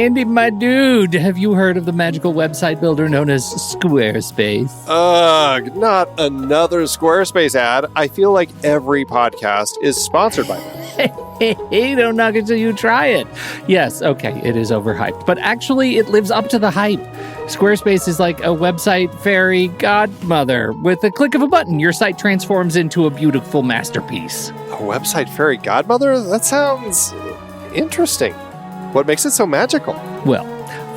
Andy, my dude, have you heard of the magical website builder known as Squarespace? Ugh, not another Squarespace ad. I feel like every podcast is sponsored by them. Hey, don't knock it till you try it. Yes, okay, it is overhyped, but actually it lives up to the hype. Squarespace is like a website fairy godmother. With a click of a button, your site transforms into a beautiful masterpiece. A website fairy godmother? That sounds interesting. What makes it so magical? Well,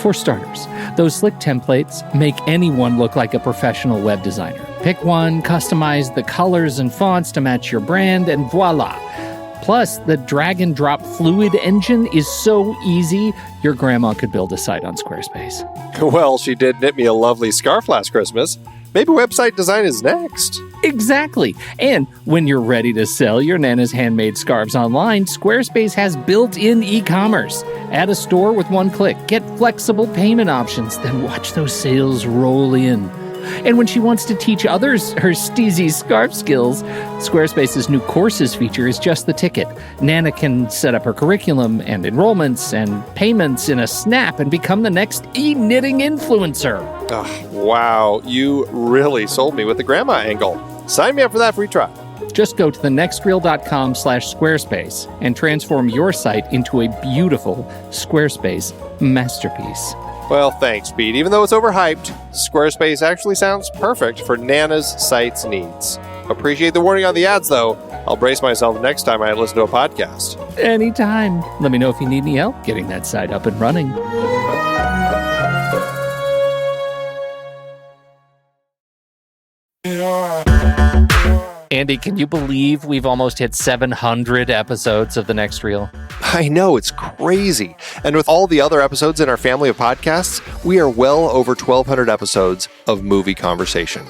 for starters, those slick templates make anyone look like a professional web designer. Pick one, customize the colors and fonts to match your brand, and voila. Plus, the drag and drop fluid engine is so easy, your grandma could build a site on Squarespace. Well, she did knit me a lovely scarf last Christmas. Maybe website design is next. Exactly. And when you're ready to sell your Nana's handmade scarves online, Squarespace has built-in e-commerce. Add a store with one click. Get flexible payment options. Then watch those sales roll in. And when she wants to teach others her steezy scarf skills, Squarespace's new courses feature is just the ticket. Nana can set up her curriculum and enrollments and payments in a snap and become the next e-knitting influencer. Oh, wow, you really sold me with the grandma angle. Sign me up for that free trial. Just go to thenextreel.com/Squarespace and transform your site into a beautiful Squarespace masterpiece. Well, thanks, Pete. Even though it's overhyped, Squarespace actually sounds perfect for Nana's site's needs. Appreciate the warning on the ads, though. I'll brace myself next time I listen to a podcast. Anytime. Let me know if you need any help getting that site up and running. Andy, can you believe we've almost hit 700 episodes of The Next Reel? I know, it's crazy. And with all the other episodes in our family of podcasts, we are well over 1,200 episodes of movie conversation.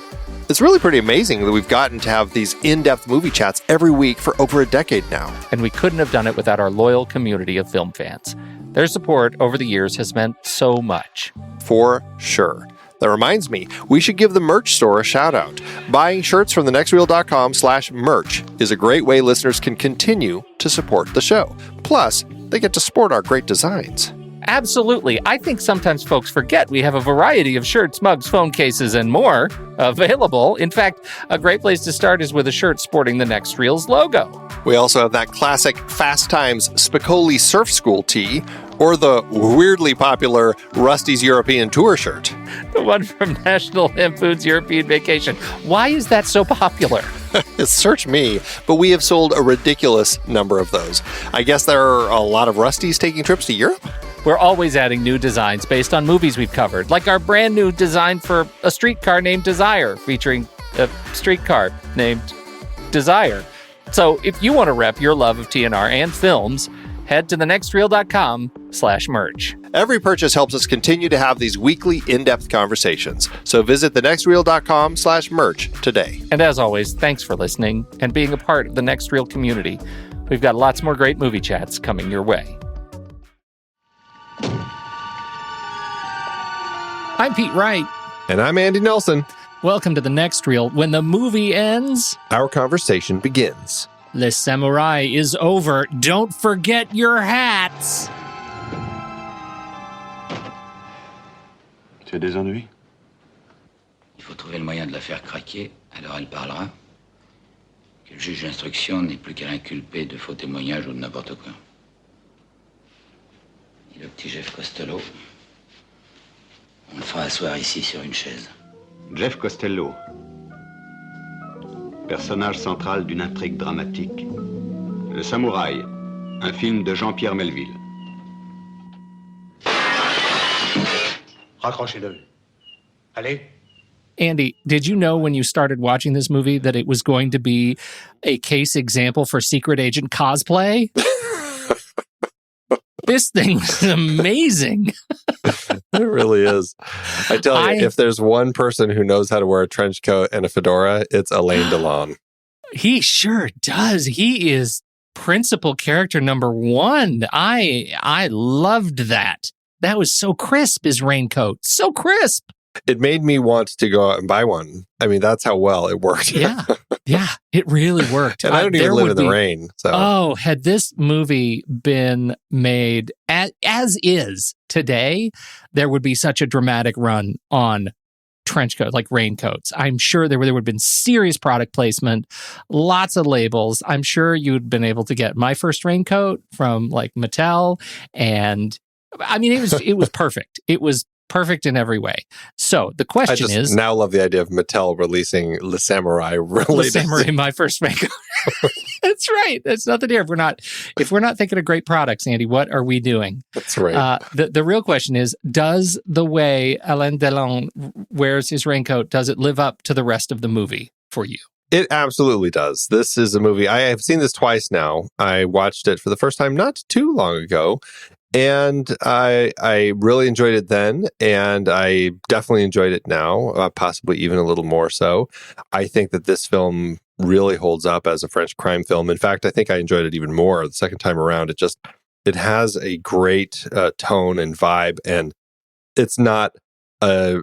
It's really pretty amazing that we've gotten to have these in-depth movie chats every week for over a decade now. And we couldn't have done it without our loyal community of film fans. Their support over the years has meant so much. For sure. That reminds me, we should give the merch store a shout out. Buying shirts from thenextreel.com/merch is a great way listeners can continue to support the show. Plus, they get to sport our great designs. Absolutely. I think sometimes folks forget we have a variety of shirts, mugs, phone cases, and more available. In fact, a great place to start is with a shirt sporting the Next Reel's logo. We also have that classic Fast Times Spicoli Surf School tee, or the weirdly popular Rusty's European Tour shirt. The one from National Lampoon's European Vacation. Why is that so popular? Search me, but we have sold a ridiculous number of those. I guess there are a lot of Rustys taking trips to Europe? We're always adding new designs based on movies we've covered, like our brand new design for a streetcar named Desire, featuring a streetcar named Desire. So if you want to rep your love of TNR and films, head to thenextreel.com/merch. Every purchase helps us continue to have these weekly in-depth conversations. So visit thenextreel.com/merch today. And as always, thanks for listening and being a part of the Next Reel community. We've got lots more great movie chats coming your way. I'm Pete Wright. And I'm Andy Nelson. Welcome to The Next Reel. When the movie ends, our conversation begins. Le Samouraï is over. Don't forget your hats. Tu as des ennuis? Il faut trouver le moyen de la faire craquer, alors elle parlera. Que le juge d'instruction n'est plus qu'à l'inculper de faux témoignages ou de n'importe quoi. Et le petit Jef Costello, on le fera asseoir ici sur une chaise. Jef Costello. Personnage central d'une intrigue dramatique. Le Samouraï, un film de Jean-Pierre Melville. Raccrochez-le. Allez. Andy, did you know when you started watching this movie that it was going to be a case example for secret agent cosplay? This thing is amazing. It really is. I tell you, if there's one person who knows how to wear a trench coat and a fedora, it's Alain Delon. He sure does. He is principal character number one. I loved that. That was so crisp, his raincoat. So crisp. It made me want to go out and buy one. I mean, that's how well it worked. Yeah. Yeah. It really worked. And I don't even live in the rain. So. Oh, had this movie been made as is today, there would be such a dramatic run on trench coat, like raincoats. I'm sure there would have been serious product placement, lots of labels. I'm sure you'd been able to get my first raincoat from like Mattel, and I mean it was perfect. It was perfect in every way. So the question is, now love the idea of Mattel releasing Le Samouraï related. Le Samouraï, my first raincoat. That's right. That's nothing here. If we're not thinking of great products, Andy, what are we doing? That's right. The real question is, does the way Alain Delon wears his raincoat, does it live up to the rest of the movie for you? It absolutely does. This is a movie. I have seen this twice now. I watched it for the first time not too long ago. And I really enjoyed it then, and I definitely enjoyed it now, possibly even a little more so. I think that this film really holds up as a French crime film. In fact, I think I enjoyed it even more the second time around. It has a great tone and vibe, and it's not a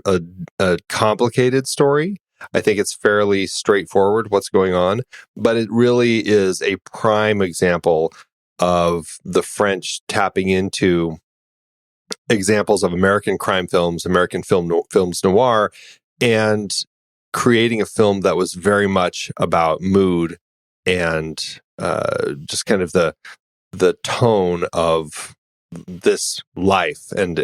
complicated story. I think it's fairly straightforward what's going on, but it really is a prime example of the French tapping into examples of American crime films, American films noir, and creating a film that was very much about mood and just kind of the tone of this life and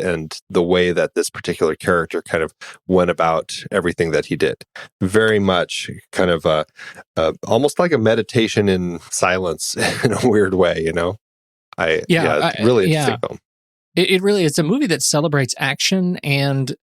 the way that this particular character kind of went about everything that he did. Very much kind of almost like a meditation in silence in a weird way, you know? Really interesting film. It really is a movie that celebrates action and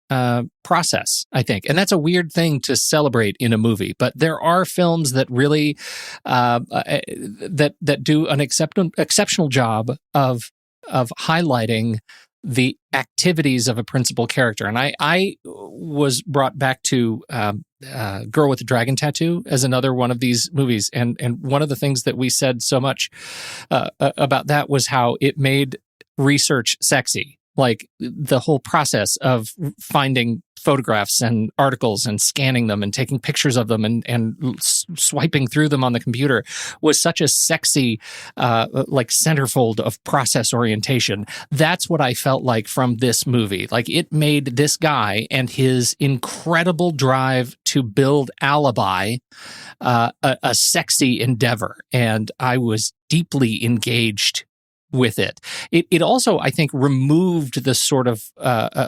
process, I think. And that's a weird thing to celebrate in a movie. But there are films that really that do an exceptional job of highlighting the activities of a principal character. And I was brought back to Girl with the Dragon Tattoo as another one of these movies. And one of the things that we said so much about that was how it made research sexy. Like the whole process of finding photographs and articles and scanning them and taking pictures of them and swiping through them on the computer was such a sexy like centerfold of process orientation. That's what I felt like from this movie. Like it made this guy and his incredible drive to build alibi a sexy endeavor, and I was deeply engaged with it. It also, I think, removed the sort of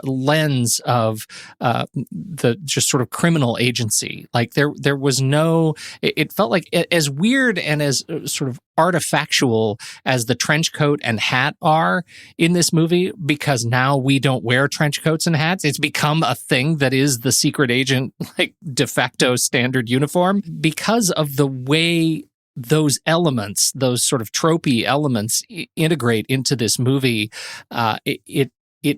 lens of the just sort of criminal agency. Like there was no. It felt like as weird and as sort of artifactual as the trench coat and hat are in this movie, because now we don't wear trench coats and hats. It's become a thing that is the secret agent, like de facto standard uniform, because of the way those elements, those sort of tropey elements integrate into this movie. It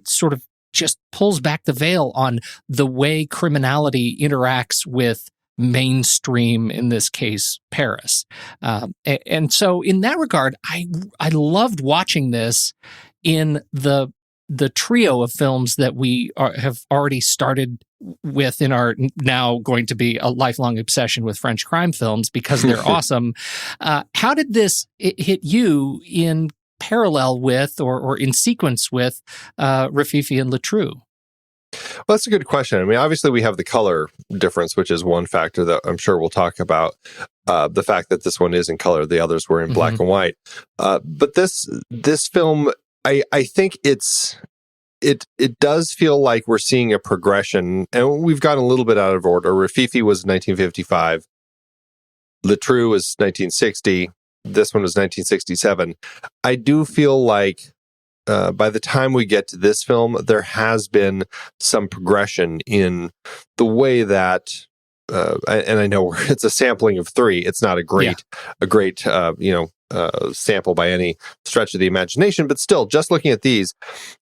sort of just pulls back the veil on the way criminality interacts with mainstream, in this case, Paris. And so in that regard, I loved watching this in the trio of films that we have already started with in our now going to be a lifelong obsession with French crime films, because they're awesome. How did this hit you in parallel with or in sequence with Rififi and Letru? Well, that's a good question. I mean, obviously we have the color difference, which is one factor that I'm sure we'll talk about. The fact that this one is in color, the others were in black and white. But this film, I think it does feel like we're seeing a progression, and we've gotten a little bit out of order. Rififi was 1955. Letru was 1960. This one was 1967. I do feel like by the time we get to this film, there has been some progression in the way that, and I know it's a sampling of three. It's not a great sample by any stretch of the imagination, but still, just looking at these,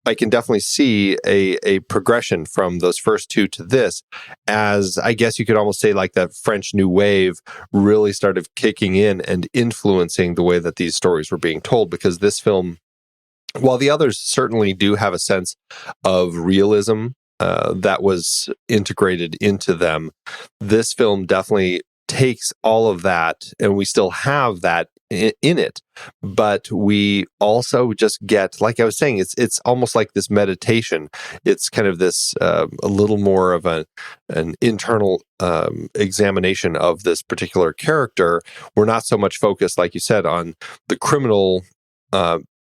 I can definitely see a progression from those first two to this, as I guess you could almost say like that French New Wave really started kicking in and influencing the way that these stories were being told, because this film, while the others certainly do have a sense of realism that was integrated into them. This film definitely takes all of that, and we still have that in it, but we also just get, like I was saying, it's almost like this meditation. It's kind of this a little more of an internal examination of this particular character. We're not so much focused, like you said, on the criminal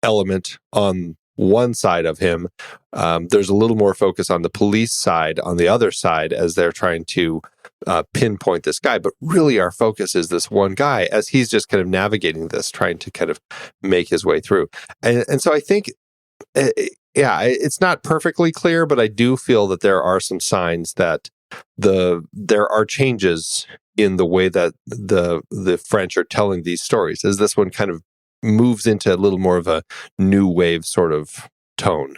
element on one side of him. There's a little more focus on the police side on the other side as they're trying to pinpoint this guy. But really our focus is this one guy as he's just kind of navigating this, trying to kind of make his way through. And so I think, it's not perfectly clear, but I do feel that there are some signs that there are changes in the way that the French are telling these stories, as this one kind of moves into a little more of a new wave sort of tone.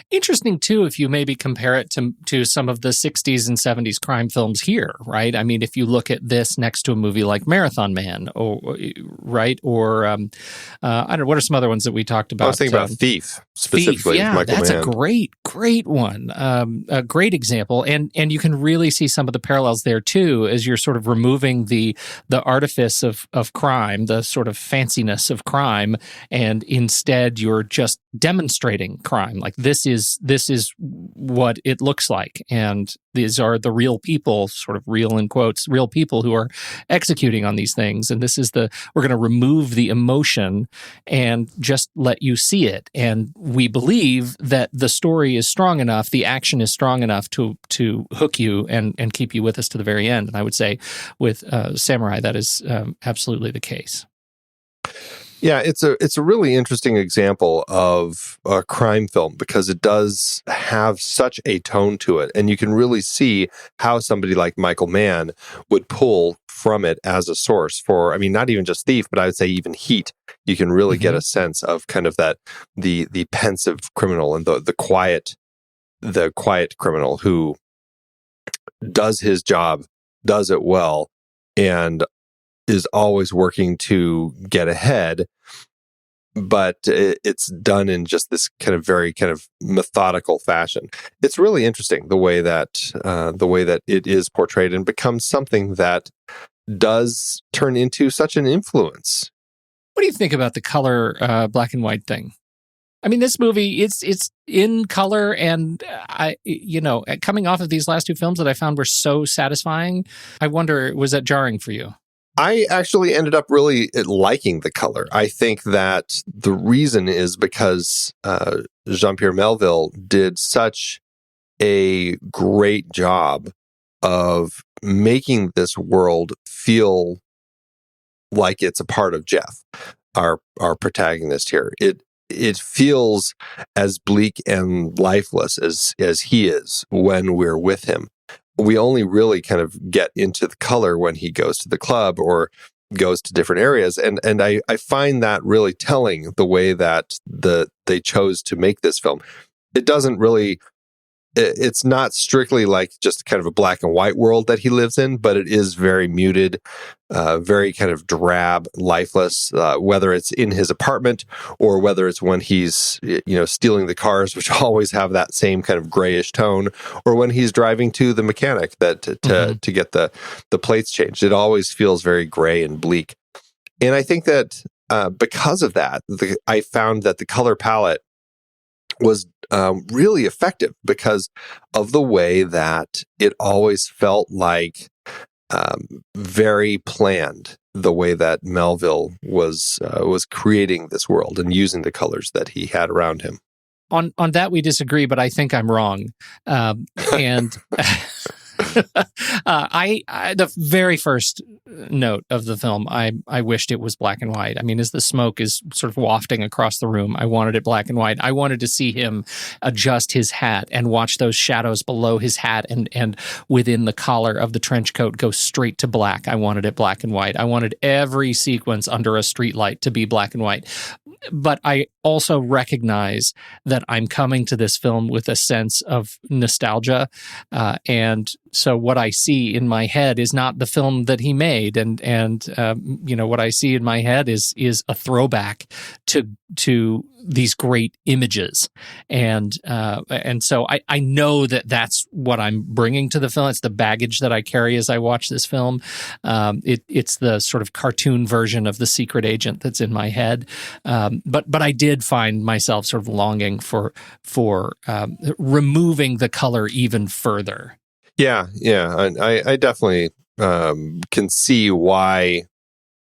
Interesting, too, if you maybe compare it to some of the 60s and 70s crime films here, right? I mean, if you look at this next to a movie like Marathon Man, right? Or, I don't know, what are some other ones that we talked about? I was thinking about Thief, specifically. Thief, yeah, Michael that's Mann. a great one. A great example. And you can really see some of the parallels there, too, as you're sort of removing the artifice of crime, the sort of fanciness of crime, and instead you're just demonstrating crime. Like, this is what it looks like, and these are the real people, sort of real in quotes, real people who are executing on these things. And this is we're going to remove the emotion and just let you see it. And we believe that the story is strong enough, the action is strong enough to hook you and keep you with us to the very end. And I would say with Samurai, that is absolutely the case. Yeah, it's a really interesting example of a crime film because it does have such a tone to it, and you can really see how somebody like Michael Mann would pull from it as a source for, I mean, not even just Thief, but I would say even Heat. You can really get a sense of kind of that the pensive criminal and the quiet criminal who does his job, does it well, and is always working to get ahead, but it's done in just this kind of very kind of methodical fashion. It's really interesting the way that it is portrayed and becomes something that does turn into such an influence. What do you think about the color black and white thing? I mean, this movie, it's in color, and coming off of these last two films that I found were so satisfying, I wonder, was that jarring for you? I actually ended up really liking the color. I think that the reason is because Jean-Pierre Melville did such a great job of making this world feel like it's a part of Jef, our protagonist here. It feels as bleak and lifeless as he is when we're with him. We only really kind of get into the color when he goes to the club or goes to different areas. And I find that really telling, the way that they chose to make this film. It doesn't really, it's not strictly like just kind of a black and white world that he lives in, but it is very muted, very kind of drab, lifeless, whether it's in his apartment or whether it's when he's, stealing the cars, which always have that same kind of grayish tone, or when he's driving to the mechanic to get the plates changed. It always feels very gray and bleak. And I think that because of that, I found that the color palette was really effective because of the way that it always felt like very planned, the way that Melville was creating this world and using the colors that he had around him. On that we disagree, but I think I'm wrong. And the very first note of the film, I wished it was black and white. I mean, as the smoke is sort of wafting across the room, I wanted it black and white. I wanted to see him adjust his hat and watch those shadows below his hat and within the collar of the trench coat go straight to black. I wanted it black and white. I wanted every sequence under a streetlight to be black and white. But I also recognize that I'm coming to this film with a sense of nostalgia, and so what I see in my head is not the film that he made, and what I see in my head is a throwback to to these great images, and so I know that that's what I'm bringing to the film. It's the baggage that I carry as I watch this film. It's the sort of cartoon version of the secret agent that's in my head. But I did find myself sort of longing for removing the color even further. Yeah. I definitely can see why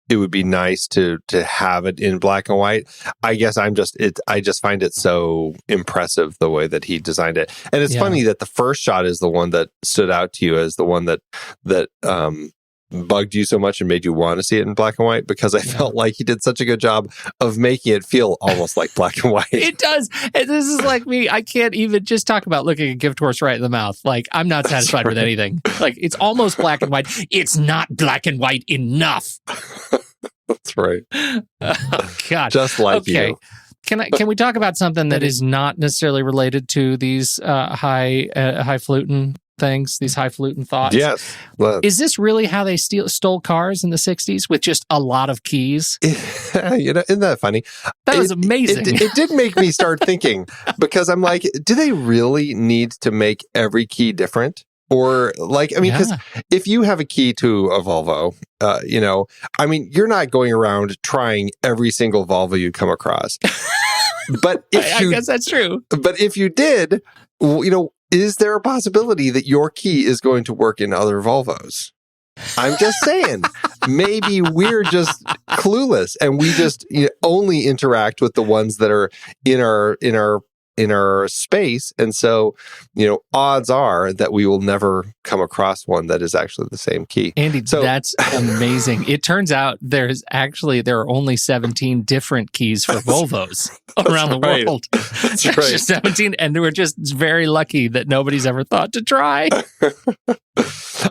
it would be nice to have it in black and white. I guess I just find it so impressive the way that he designed it. And it's funny that the first shot is the one that stood out to you as the one that bugged you so much and made you want to see it in black and white, because I felt like he did such a good job of making it feel almost like black and white. It does. And this is like me. I can't even just talk about looking a gift horse right in the mouth. Like, I'm not satisfied with anything. Like, it's almost black and white. It's not black and white enough. That's right. Oh, God. Just like you. Can we talk about something that is not necessarily related to these highfalutin things, these highfalutin thoughts? Yes. Is this really how they stole cars in the 60s, with just a lot of keys? Isn't that funny? That was amazing. It did make me start thinking, because I'm like, do they really need to make every key different? Or because if you have a key to a Volvo, you're not going around trying every single Volvo you come across. But I guess that's true. But if you did, is there a possibility that your key is going to work in other Volvos? I'm just saying, maybe we're just clueless and we just only interact with the ones that are in our space. And so, odds are that we will never come across one that is actually the same key. Andy, that's amazing. It turns out there are only 17 different keys for Volvos around the world. That's There's right. just 17, and we're just very lucky that nobody's ever thought to try.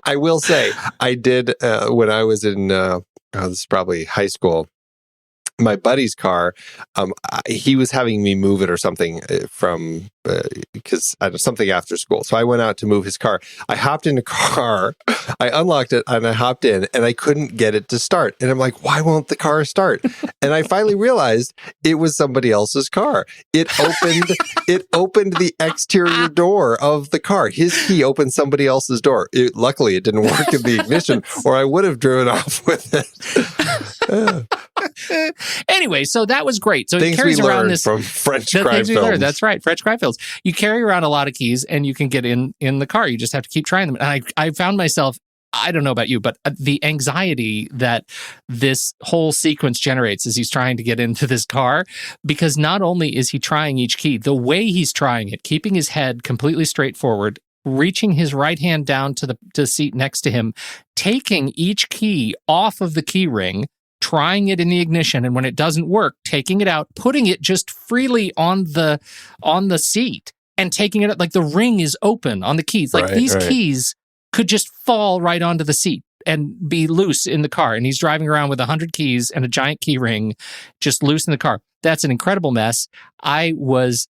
I will say, I did, when I was in, this is probably high school, my buddy's car, he was having me move it or something because something after school. So I went out to move his car. I hopped in the car, I unlocked it, and I hopped in, and I couldn't get it to start. And I'm like, why won't the car start? And I finally realized it was somebody else's car. It opened the exterior door of the car. His key opened somebody else's door. Luckily, it didn't work in the ignition, or I would have driven off with it. Anyway, so that was great. So things it carries we around learned this from French crime films. That's right, French crime films. You carry around a lot of keys, and you can get in the car. You just have to keep trying them. And I found myself, I don't know about you, but the anxiety that this whole sequence generates as he's trying to get into this car, because not only is he trying each key, the way he's trying it, keeping his head completely straight forward, reaching his right hand down to the seat next to him, taking each key off of the key ring, trying it in the ignition, and when it doesn't work, taking it out, putting it just freely on the seat, and taking it out like the ring is open on the keys. Like these keys could just fall right onto the seat and be loose in the car. And he's driving around with 100 keys and a giant key ring just loose in the car. That's an incredible mess. I was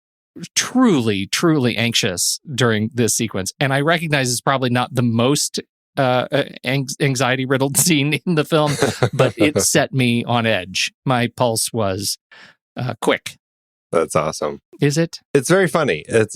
truly, truly anxious during this sequence. And I recognize it's probably not the most anxiety-riddled scene in the film, but it set me on edge. My pulse was quick. That's awesome. Is it? It's very funny. It's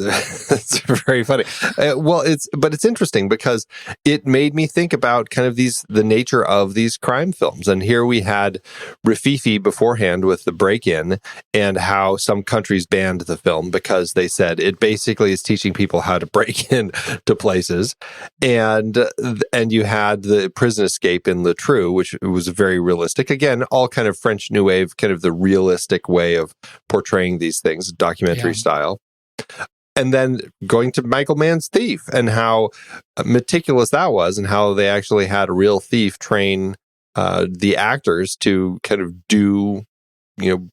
very funny. It's interesting because it made me think about kind of the nature of these crime films. And here we had Rififi beforehand with the break-in, and how some countries banned the film because they said it basically is teaching people how to break in to places. And you had the prison escape in Le Trou, which was very realistic. Again, all kind of French New Wave, kind of the realistic way of portraying these things, documentary style. And then going to Michael Mann's Thief, and how meticulous that was, and how they actually had a real thief train the actors to kind of do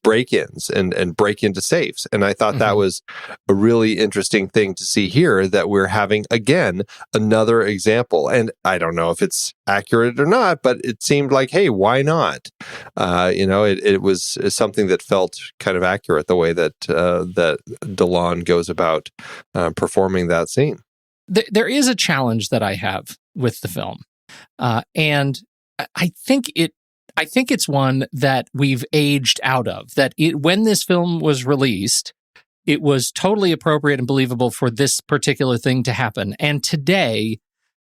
break-ins and break into safes. And I thought that was a really interesting thing to see here, that we're having, again, another example. And I don't know if it's accurate or not, but it seemed like, hey, why not? It was something that felt kind of accurate, the way that Delon goes about performing that scene. There is a challenge that I have with the film. And I think I think it's one that we've aged out of. That when this film was released, it was totally appropriate and believable for this particular thing to happen. And today,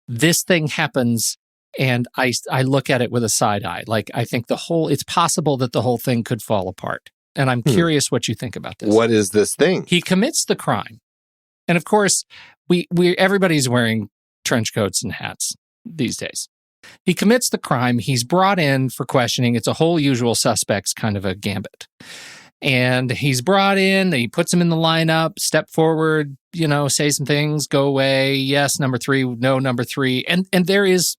this thing happens, and I look at it with a side eye. Like, I think it's possible that the whole thing could fall apart. And I'm curious what you think about this. What is this thing? He commits the crime. And of course, everybody's wearing trench coats and hats these days. He commits the crime. He's brought in for questioning. It's a whole usual suspects kind of a gambit. And he's brought in, he puts him in the lineup, step forward, say some things, go away. Yes, number 3, no, number 3. And there is,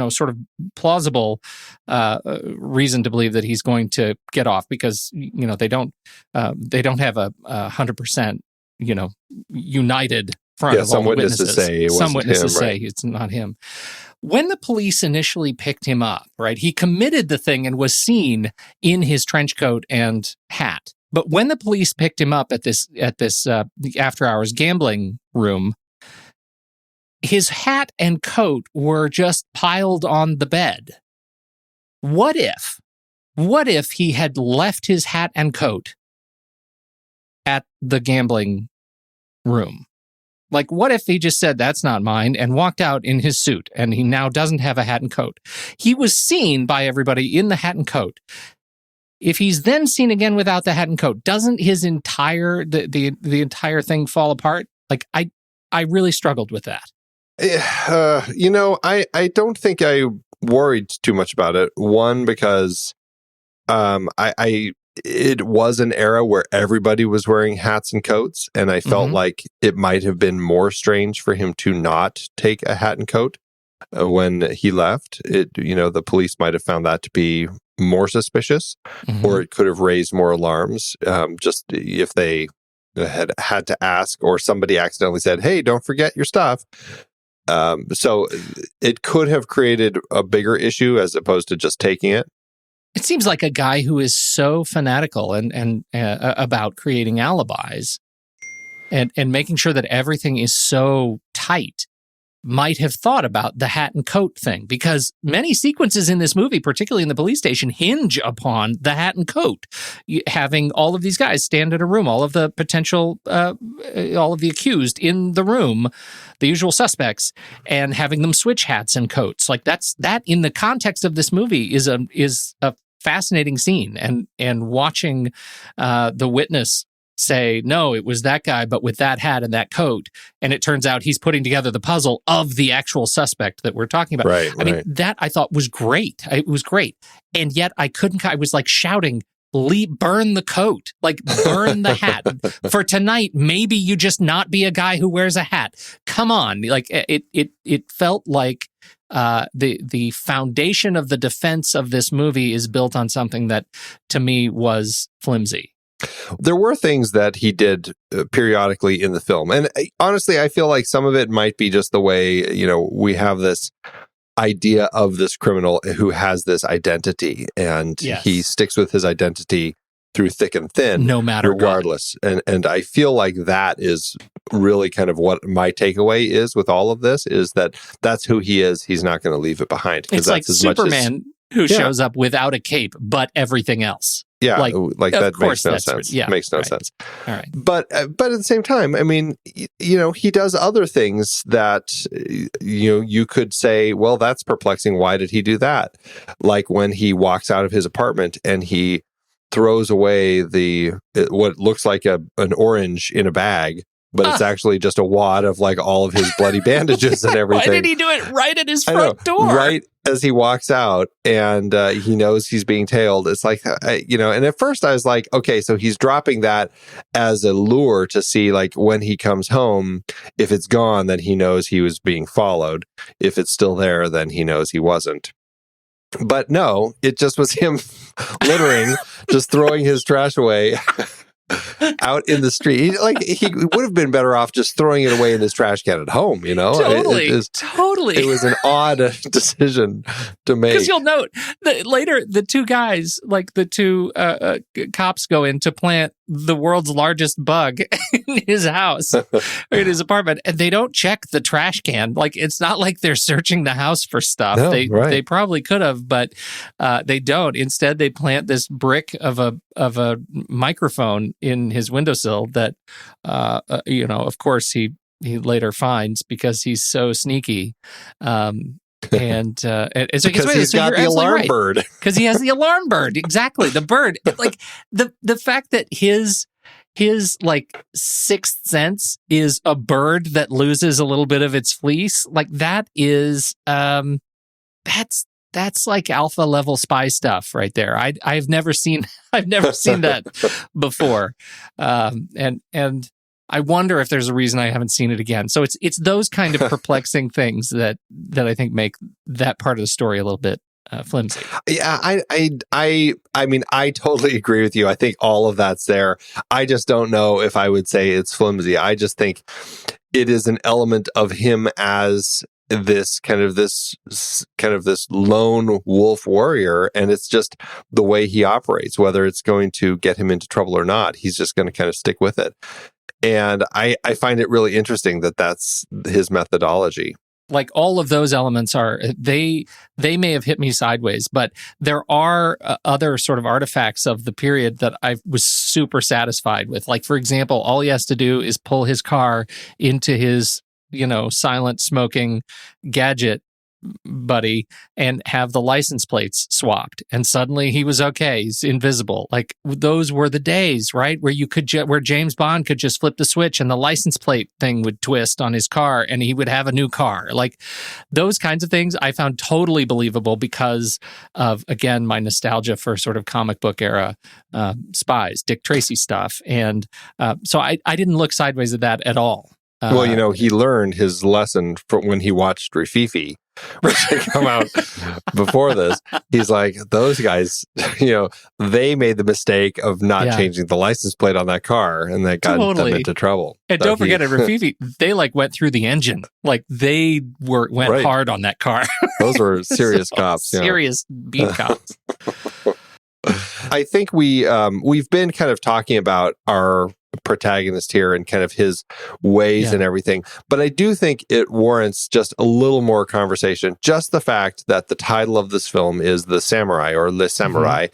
sort of plausible reason to believe that he's going to get off because, they don't have a 100%, united front of all the witnesses. Some witnesses say it's not him. When the police initially picked him up, right, he committed the thing and was seen in his trench coat and hat. But when the police picked him up at this after-hours gambling room, his hat and coat were just piled on the bed. What if he had left his hat and coat at the gambling room? Like, what if he just said, that's not mine, and walked out in his suit, and he now doesn't have a hat and coat? He was seen by everybody in the hat and coat. If he's then seen again without the hat and coat, doesn't his entire thing fall apart? Like, I really struggled with that. I don't think I worried too much about it. One, because it was an era where everybody was wearing hats and coats, and I felt like it might have been more strange for him to not take a hat and coat when he left. The police might have found that to be more suspicious, or it could have raised more alarms. Just if they had to ask, or somebody accidentally said, "Hey, don't forget your stuff." So it could have created a bigger issue as opposed to just taking it. It seems like a guy who is so fanatical and about creating alibis and making sure that everything is so tight might have thought about the hat and coat thing, because many sequences in this movie, particularly in the police station, hinge upon the hat and coat. Having all of these guys stand in a room, all of the potential, all of the accused in the room, the usual suspects, and having them switch hats and coats. Like that in the context of this movie is a fascinating scene, and watching the witness say, no, it was that guy, but with that hat and that coat. And it turns out he's putting together the puzzle of the actual suspect that we're talking about. Right, I mean, that I thought was great. It was great. And yet I was like shouting, burn the coat, like burn the hat. For tonight, maybe you just not be a guy who wears a hat. Come on. Like it felt like the foundation of the defense of this movie is built on something that to me was flimsy. There were things that he did periodically in the film. And honestly, I feel like some of it might be just the way, we have this idea of this criminal who has this identity, and he sticks with his identity through thick and thin, no matter regardless. And I feel like that is really kind of what my takeaway is with all of this, is that that's who he is. He's not going to leave it behind. It's like Superman who shows up without a cape, but everything else. Yeah, like that makes no sense. Makes no sense. All right. But at the same time, I mean, he does other things that, you could say, well, that's perplexing. Why did he do that? Like when he walks out of his apartment and he throws away what looks like an orange in a bag, but it's actually just a wad of like all of his bloody bandages and everything. Why did he do it right at his front door? Right as he walks out, and he knows he's being tailed. It's like, and at first I was like, okay, so he's dropping that as a lure to see, like, when he comes home, if it's gone, then he knows he was being followed. If it's still there, then he knows he wasn't. But no, it just was him littering, just throwing his trash away out in the street. He would have been better off just throwing it away in his trash can at home, Totally. It was an odd decision to make. Because you'll note that later the two guys, like the two cops, go in to plant the world's largest bug in his house or in his apartment, and they don't check the trash can. Like, it's not like they're searching the house for stuff. No, They probably could have, but they don't. Instead, they plant this brick of a microphone in his windowsill that, of course he later finds because he's so sneaky. And so because he's got the alarm bird. Because he has the alarm bird. Exactly. The bird. Like the fact that his like sixth sense is a bird that loses a little bit of its fleece. Like that is that's like alpha level spy stuff right there. I've never seen that before. And I wonder if there's a reason I haven't seen it again. So it's those kind of perplexing things that I think make that part of the story a little bit flimsy. Yeah, I mean, I totally agree with you. I think all of that's there. I just don't know if I would say it's flimsy. I just think it is an element of him as this lone wolf warrior, and it's just the way he operates. Whether it's going to get him into trouble or not, he's just going to kind of stick with it. And I find it really interesting that that's his methodology. Like all of those elements they may have hit me sideways, but there are other sort of artifacts of the period that I was super satisfied with. Like, for example, all he has to do is pull his car into his, silent smoking gadget buddy and have the license plates swapped, and suddenly he was okay. He's invisible. Like, those were the days, right, where you could where James Bond could just flip the switch and the license plate thing would twist on his car and he would have a new car. Like, those kinds of things I found totally believable because of, again, my nostalgia for sort of comic book era spies, Dick Tracy stuff, and so I didn't look sideways at that at all. Well, he learned his lesson from when he watched Rififi, which had come out before this. He's like, those guys, they made the mistake of not changing the license plate on that car, and that got them into trouble. And don't forget, at Rififi, they went through the engine. Like, they went hard on that car. Those were serious cops. Serious beat cops. I think we've been kind of talking about our protagonist here and kind of his ways and everything, but I do think it warrants just a little more conversation. Just the fact that the title of this film is The Samurai, or Le Samurai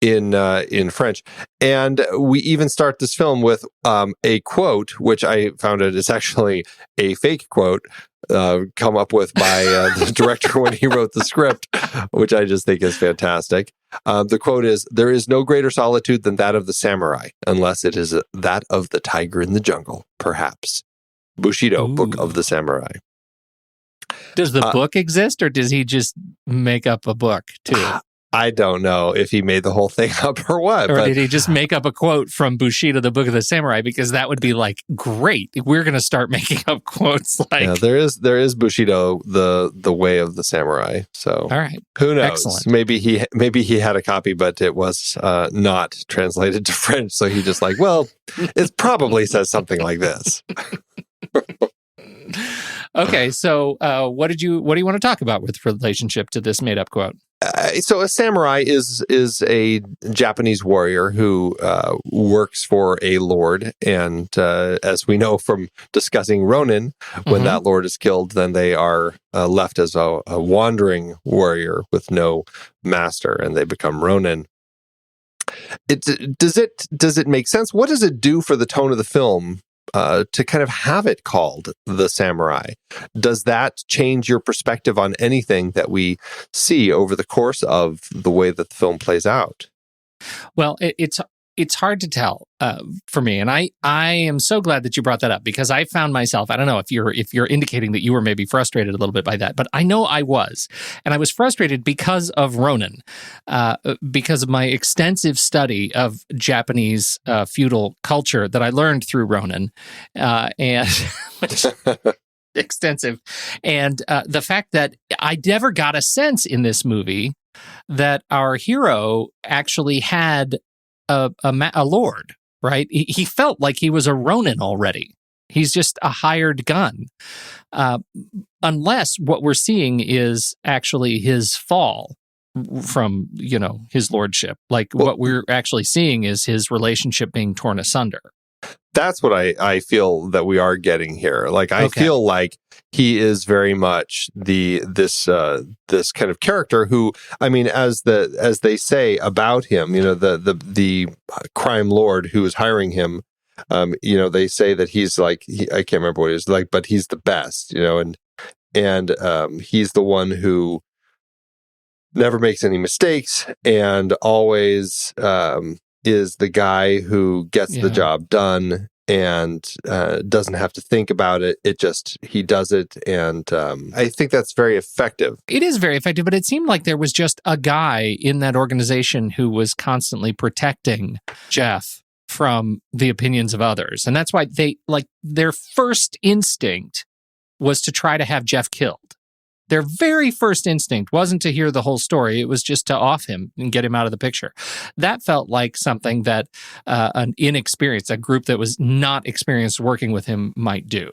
in French, and we even start this film with a quote, which I found it is actually a fake quote come up with by the director when he wrote the script, which I just think is fantastic. The quote is, "There is no greater solitude than that of the samurai, unless it is that of the tiger in the jungle, perhaps." Bushido, Book of the Samurai. Does the book exist, or does he just make up a book too? I don't know if he made the whole thing up or what. Or did he just make up a quote from Bushido, the Book of the Samurai? Because that would be like, great. We're going to start making up quotes like... Yeah, there is Bushido, the Way of the Samurai. So all right. Who knows? Excellent. Maybe he had a copy, but it was not translated to French. So he just like, well, it probably says something like this. Okay, so what do you want to talk about with relationship to this made up quote? So a samurai is a Japanese warrior who works for a lord, and as we know from discussing Ronin, when that lord is killed, then they are left as a wandering warrior with no master, and they become Ronin. Does it make sense? What does it do for the tone of the film to kind of have it called The Samurai? Does that change your perspective on anything that we see over the course of the way that the film plays out? Well, it's hard to tell for me, and I am so glad that you brought that up, because I found myself, I don't know if you're indicating that you were maybe frustrated a little bit by that, but I know I was, and I was frustrated because of Ronin, because of my extensive study of Japanese feudal culture that I learned through Ronin, and extensive, and the fact that I never got a sense in this movie that our hero actually had a lord, right? He felt like he was a Ronin already. He's just a hired gun. Unless what we're seeing is actually his fall, from his lordship. Like, what we're actually seeing is his relationship being torn asunder. That's what I feel that we are getting here. Like, I feel like he is very much this kind of character who, I mean, as they say about him, the crime lord who is hiring him, they say that he's like, I can't remember what he is like, but he's the best, and he's the one who never makes any mistakes and always is the guy who gets the job done and doesn't have to think about it. He does it. And I think that's very effective. It is very effective, but it seemed like there was just a guy in that organization who was constantly protecting Jef from the opinions of others. And that's why their first instinct was to try to have Jef killed. Their very first instinct wasn't to hear the whole story. It was just to off him and get him out of the picture. That felt like something that an inexperienced, a group that was not experienced working with him might do.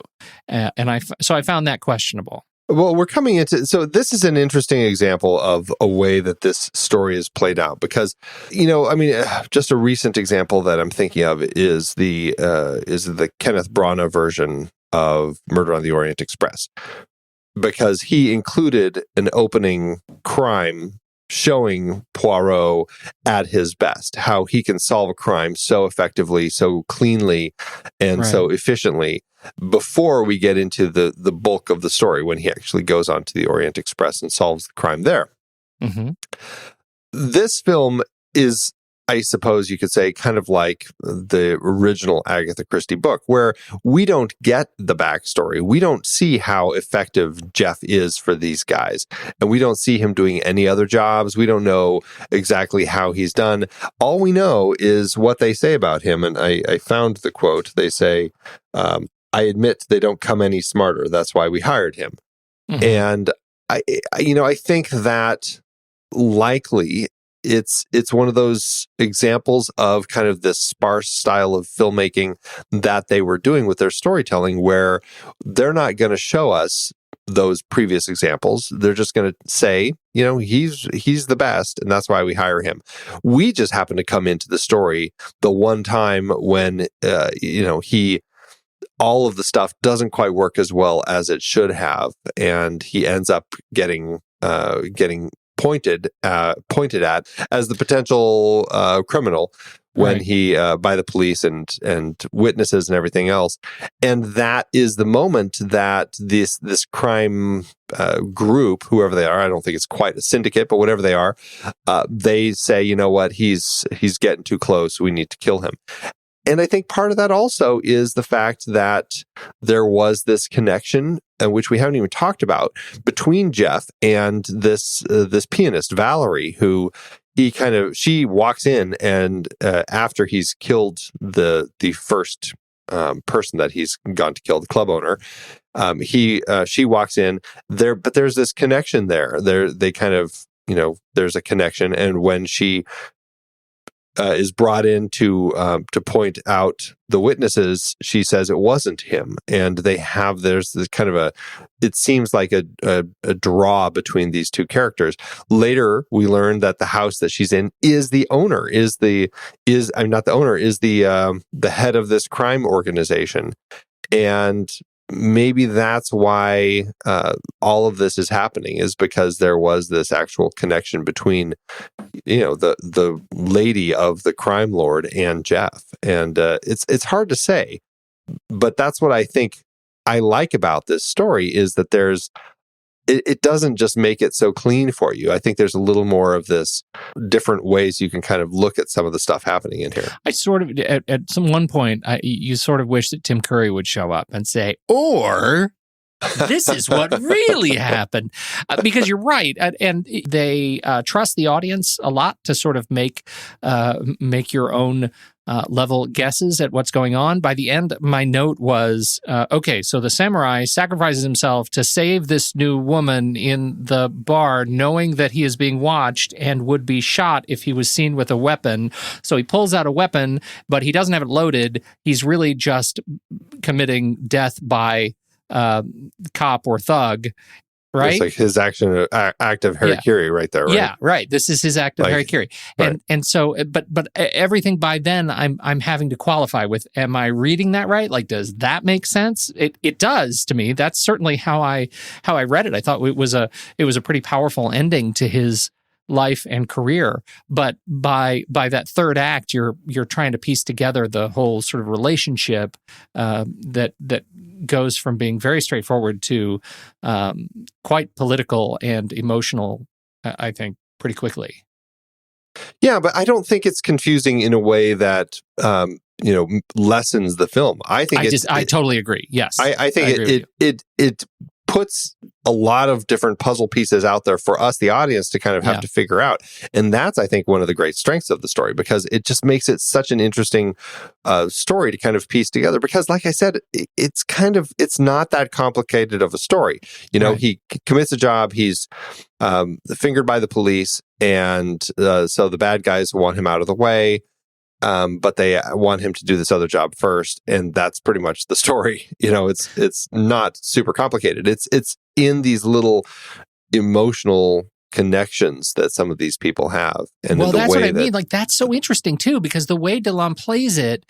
So I found that questionable. Well, we're coming into, so this is an interesting example of a way that this story is played out because, just a recent example that I'm thinking of is the Kenneth Branagh version of Murder on the Orient Express, because he included an opening crime showing Poirot at his best, how he can solve a crime so effectively, so cleanly, and so efficiently before we get into the bulk of the story when he actually goes on to the Orient Express and solves the crime there. Mm-hmm. This film is, I suppose you could say, kind of like the original Agatha Christie book, where we don't get the backstory. We don't see how effective Jef is for these guys, and we don't see him doing any other jobs. We don't know exactly how he's done. All we know is what they say about him, and I found the quote. They say, I admit they don't come any smarter. That's why we hired him. Mm-hmm. And I think that likely it's one of those examples of kind of this sparse style of filmmaking that they were doing with their storytelling, where they're not going to show us those previous examples. They're just going to say, he's the best, and that's why we hire him. We just happen to come into the story the one time when all of the stuff doesn't quite work as well as it should have, and he ends up getting pointed at as the potential criminal when he by the police and witnesses and everything else. And that is the moment that this crime group, whoever they are, I don't think it's quite a syndicate, but whatever they are, they say, you know what, he's getting too close, we need to kill him. And I think part of that also is the fact that there was this connection, which we haven't even talked about, between Jef and this pianist, Valerie, who she walks in and after he's killed the first person that he's gone to kill, the club owner, she walks in there, but there's this connection there. They kind of, there's a connection, and when she is brought in to point out the witnesses, she says it wasn't him, and there's this kind of it seems like a draw between these two characters. Later, we learn that the house that she's in is the owner, is the head of this crime organization, and maybe that's why all of this is happening, is because there was this actual connection between, the lady of the crime lord and Jef. And it's hard to say, but that's what I think I like about this story, is that it doesn't just make it so clean for you. I think there's a little more of this different ways you can kind of look at some of the stuff happening in here. I sort of, at some one point, you sort of wish that Tim Curry would show up and say, or this is what really happened. Because you're right. And they trust the audience a lot to sort of make your own level guesses at what's going on. By the end, my note was, okay, so the samurai sacrifices himself to save this new woman in the bar, knowing that he is being watched and would be shot if he was seen with a weapon. So he pulls out a weapon, but he doesn't have it loaded. He's really just committing death by cop or thug. right? It's like his act of harikiri right there, right? Yeah, right. This is his act of harikiri. Right. And so, but everything by then I'm having to qualify with, am I reading that right? Like, does that make sense? It does to me. That's certainly how I read it. I thought it was a pretty powerful ending to his life and career. But by that third act, you're trying to piece together the whole sort of relationship that goes from being very straightforward to quite political and emotional, I think, pretty quickly. Yeah, but I don't think it's confusing in a way that lessens the film. I think I totally agree. Yes, I think it puts a lot of different puzzle pieces out there for us, the audience, to kind of have to figure out. And that's, I think, one of the great strengths of the story, because it just makes it such an interesting story to kind of piece together. Because, like I said, it's not that complicated of a story. He commits a job, he's fingered by the police, and so the bad guys want him out of the way. But they want him to do this other job first, and that's pretty much the story. It's not super complicated. It's in these little emotional connections that some of these people have. And well, that's what I mean. Like, that's so interesting too, because the way Delon plays it,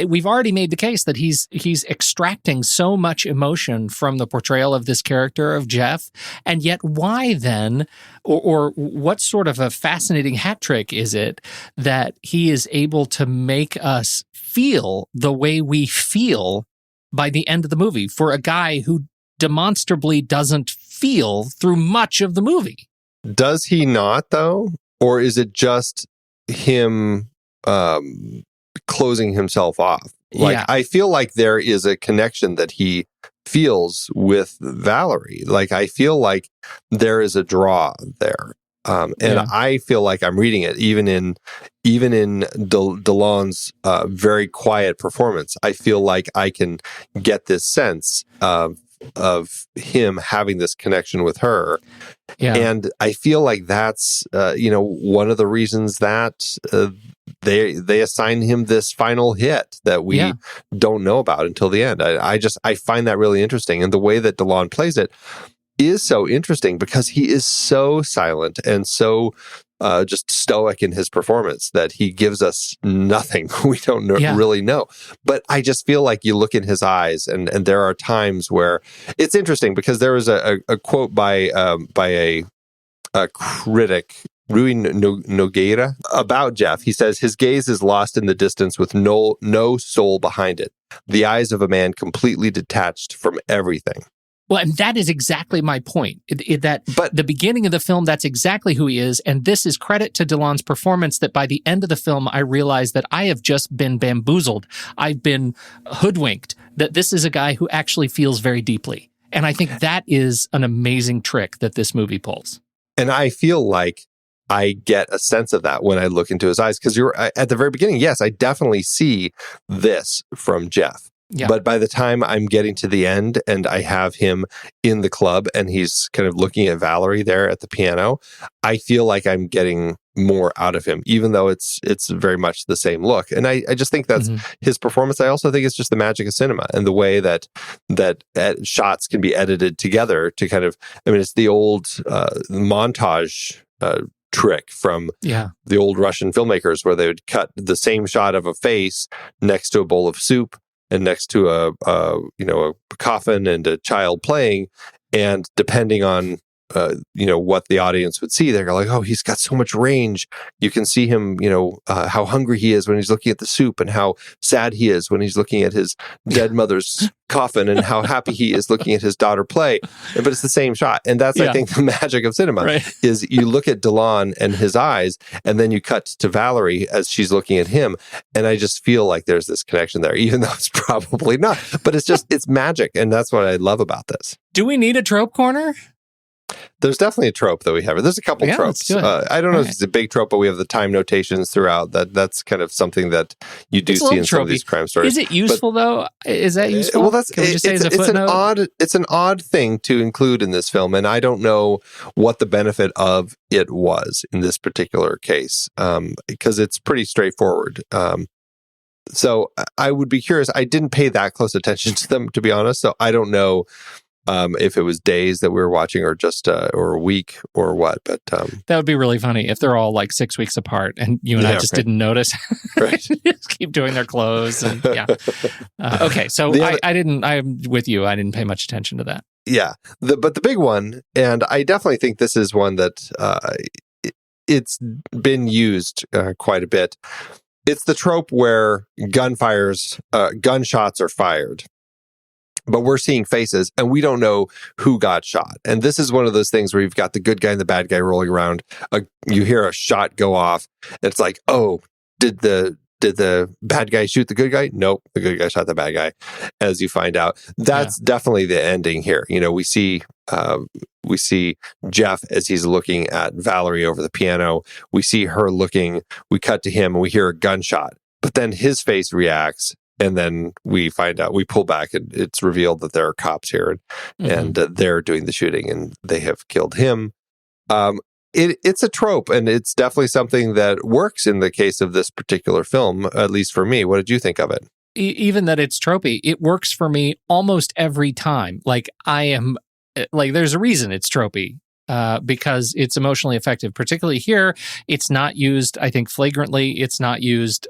we've already made the case that he's extracting so much emotion from the portrayal of this character of Jef, and yet why then, or what sort of a fascinating hat trick is it that he is able to make us feel the way we feel by the end of the movie for a guy who demonstrably doesn't feel through much of the movie? Does he not, though? Or is it just him closing himself off? I feel like there is a connection that he feels with Valerie. Like, I feel like there is a draw there. I feel like I'm reading it even in Delon's very quiet performance. I feel like I can get this sense of him having this connection with her. Yeah. And I feel like that's, one of the reasons that they assign him this final hit that we don't know about until the end. I find that really interesting. And the way that Delon plays it is so interesting, because he is so silent and so just stoic in his performance that he gives us nothing. We don't really know. But I just feel like you look in his eyes, and there are times where it's interesting, because there was a quote by a critic, Rui Nogueira, about Jef. He says, "His gaze is lost in the distance with no soul behind it. The eyes of a man completely detached from everything." Well, and that is exactly my point. But the beginning of the film, that's exactly who he is. And this is credit to Delon's performance, that by the end of the film, I realized that I have just been bamboozled. I've been hoodwinked, that this is a guy who actually feels very deeply. And I think that is an amazing trick that this movie pulls. And I feel like I get a sense of that when I look into his eyes, because you're at the very beginning. Yes, I definitely see this from Jef. Yeah. But by the time I'm getting to the end and I have him in the club and he's kind of looking at Valerie there at the piano, I feel like I'm getting more out of him, even though it's very much the same look. And I just think that's his performance. I also think it's just the magic of cinema and the way that shots can be edited together to kind of, it's the old montage trick from the old Russian filmmakers, where they would cut the same shot of a face next to a bowl of soup and next to a coffin and a child playing, and depending on what the audience would see, they're like, oh, he's got so much range. You can see him, how hungry he is when he's looking at the soup, and how sad he is when he's looking at his dead mother's coffin, and how happy he is looking at his daughter play. But it's the same shot. And that's, I think, the magic of cinema, is you look at Delon and his eyes, and then you cut to Valerie as she's looking at him. And I just feel like there's this connection there, even though it's probably not. But it's magic. And that's what I love about this. Do we need a trope corner? There's definitely a trope that we have. There's a couple tropes. I don't know if it's a big trope, but we have the time notations throughout. That's kind of something that you do see in some of these crime stories. Is it useful, though? Is that useful? Well, it's an odd thing to include in this film, and I don't know what the benefit of it was in this particular case, because it's pretty straightforward. So I would be curious. I didn't pay that close attention to them, to be honest. So I don't know if it was days that we were watching or just or a week or what. But that would be really funny if they're all like 6 weeks apart and you and I just didn't notice. Right. Just keep doing their clothes. And okay. So I'm with you. I didn't pay much attention to that. Yeah. But the big one, and I definitely think this is one that it's been used quite a bit. It's the trope where gunshots are fired, but we're seeing faces and we don't know who got shot. And this is one of those things where you've got the good guy and the bad guy rolling around. You hear a shot go off. It's like, oh, did the bad guy shoot the good guy? Nope, the good guy shot the bad guy. As you find out, that's definitely the ending here. We see Jef as he's looking at Valerie over the piano. We see her looking. We cut to him and we hear a gunshot, but then his face reacts. And then we find out, we pull back and it's revealed that there are cops here and they're doing the shooting and they have killed him. It's a trope, and it's definitely something that works in the case of this particular film, at least for me. What did you think of it? Even that it's tropey, it works for me almost every time. Like there's a reason it's tropey. Because it's emotionally effective. Particularly here, it's not used, I think, flagrantly. It's not used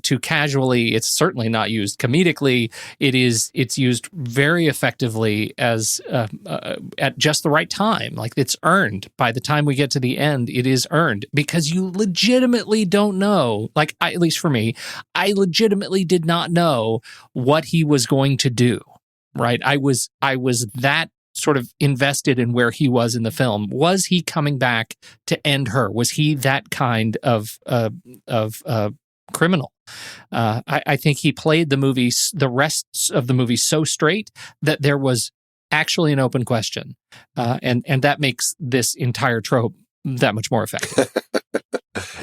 too casually. It's certainly not used comedically. It's used very effectively as at just the right time. Like, it's earned. By the time we get to the end, it is earned because you legitimately don't know. Like, at least for me, I legitimately did not know what he was going to do. Right? I was that sort of invested in where he was in the film. Was he coming back to end her? Was he that kind of criminal? I think he played the rest of the movie so straight that there was actually an open question, and that makes this entire trope that much more effective.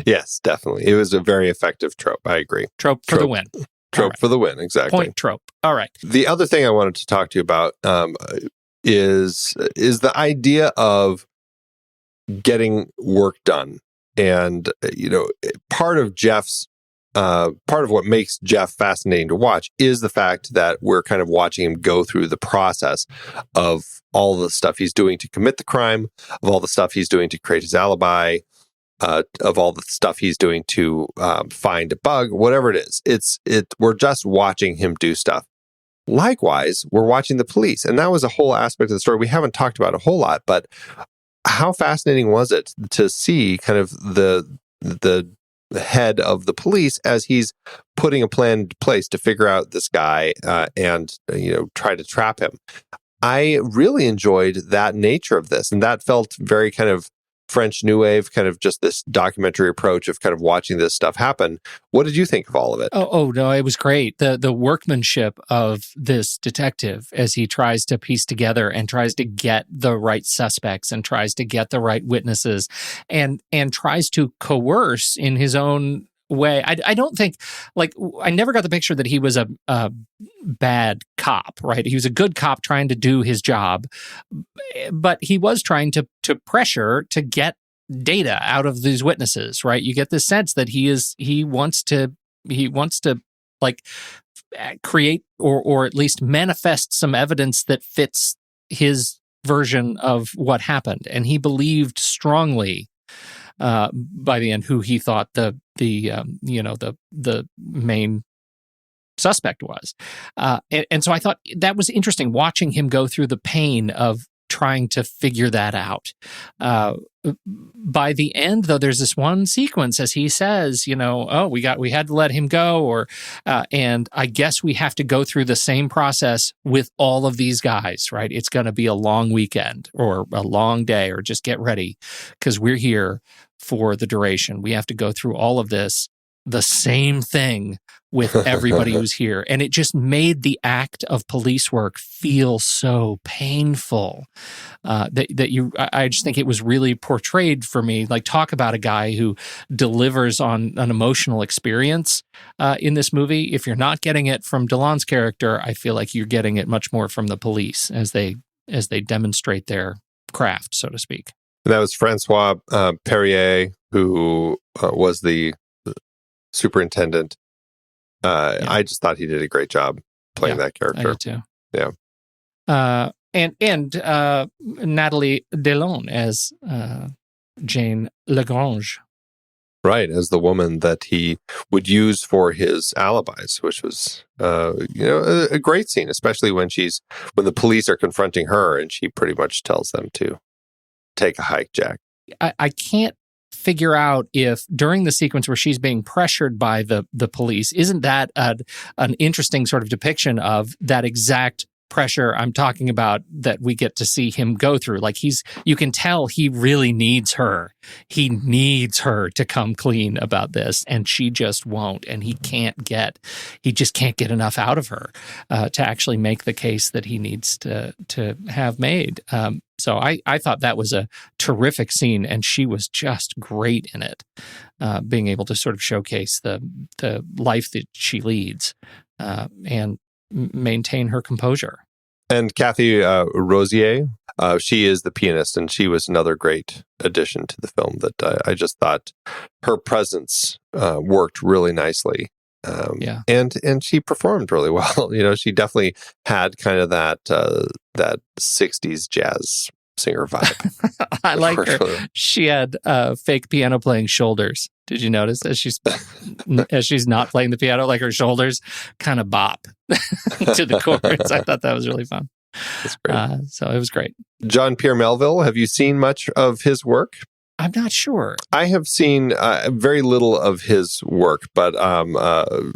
Yes, definitely. It was a very effective trope. I agree. Trope for the win. Trope for the win. Exactly. Point trope. All right. The other thing I wanted to talk to you about is the idea of getting work done. And, part of what makes Jef fascinating to watch is the fact that we're kind of watching him go through the process of all the stuff he's doing to commit the crime, of all the stuff he's doing to create his alibi, of all the stuff he's doing to find a bug, whatever it is. We're just watching him do stuff. Likewise, we're watching the police, and that was a whole aspect of the story we haven't talked about a whole lot, but how fascinating was it to see kind of the head of the police as he's putting a plan into place to figure out this guy and try to trap him. I really enjoyed that nature of this, and that felt very kind of French New Wave, kind of just this documentary approach of kind of watching this stuff happen. What did you think of all of it? Oh no, it was great. The workmanship of this detective as he tries to piece together and tries to get the right suspects and tries to get the right witnesses and tries to coerce in his own way. I don't think, I never got the picture that he was a bad cop, right? He was a good cop trying to do his job, but he was trying to pressure to get data out of these witnesses, right? You get this sense that he wants to create or at least manifest some evidence that fits his version of what happened, and he believed strongly by the end who he thought the main suspect was, and so I thought that was interesting watching him go through the pain of trying to figure that out. By the end, though, there's this one sequence as he says, we had to let him go, and I guess we have to go through the same process with all of these guys, right? It's going to be a long weekend or a long day, or just get ready because we're here for the duration. We have to go through all of this, the same thing with everybody who's here. And it just made the act of police work feel so painful I just think it was really portrayed for me. Like, talk about a guy who delivers on an emotional experience in this movie. If you're not getting it from Delon's character, I feel like you're getting it much more from the police as they demonstrate their craft, so to speak. And that was Francois Perrier, who was the superintendent. I just thought he did a great job playing that character. I did too. Yeah. And Natalie Delon as Jane Lagrange. Right, as the woman that he would use for his alibis, which was, a great scene, especially when the police are confronting her and she pretty much tells them to take a hike, Jack. I can't figure out if during the sequence where she's being pressured by the police, isn't that an interesting sort of depiction of that exact pressure I'm talking about that we get to see him go through? Like you can tell he really needs her. He needs her to come clean about this, and she just won't. And he just can't get enough out of her to actually make the case that he needs to have made. So I thought that was a terrific scene, and she was just great in it, being able to sort of showcase the life that she leads and maintain her composure. And Kathy Rosier, she is the pianist, and she was another great addition to the film that I just thought her presence worked really nicely. And she performed really well. She definitely had kind of that 60s jazz singer vibe. I like her. She had fake piano playing shoulders. Did you notice as she's not playing the piano, like her shoulders kind of bop to the chords? I thought that was really fun. That's great. So it was great. Jean-Pierre Melville, have you seen much of his work? I'm not sure. I have seen very little of his work, but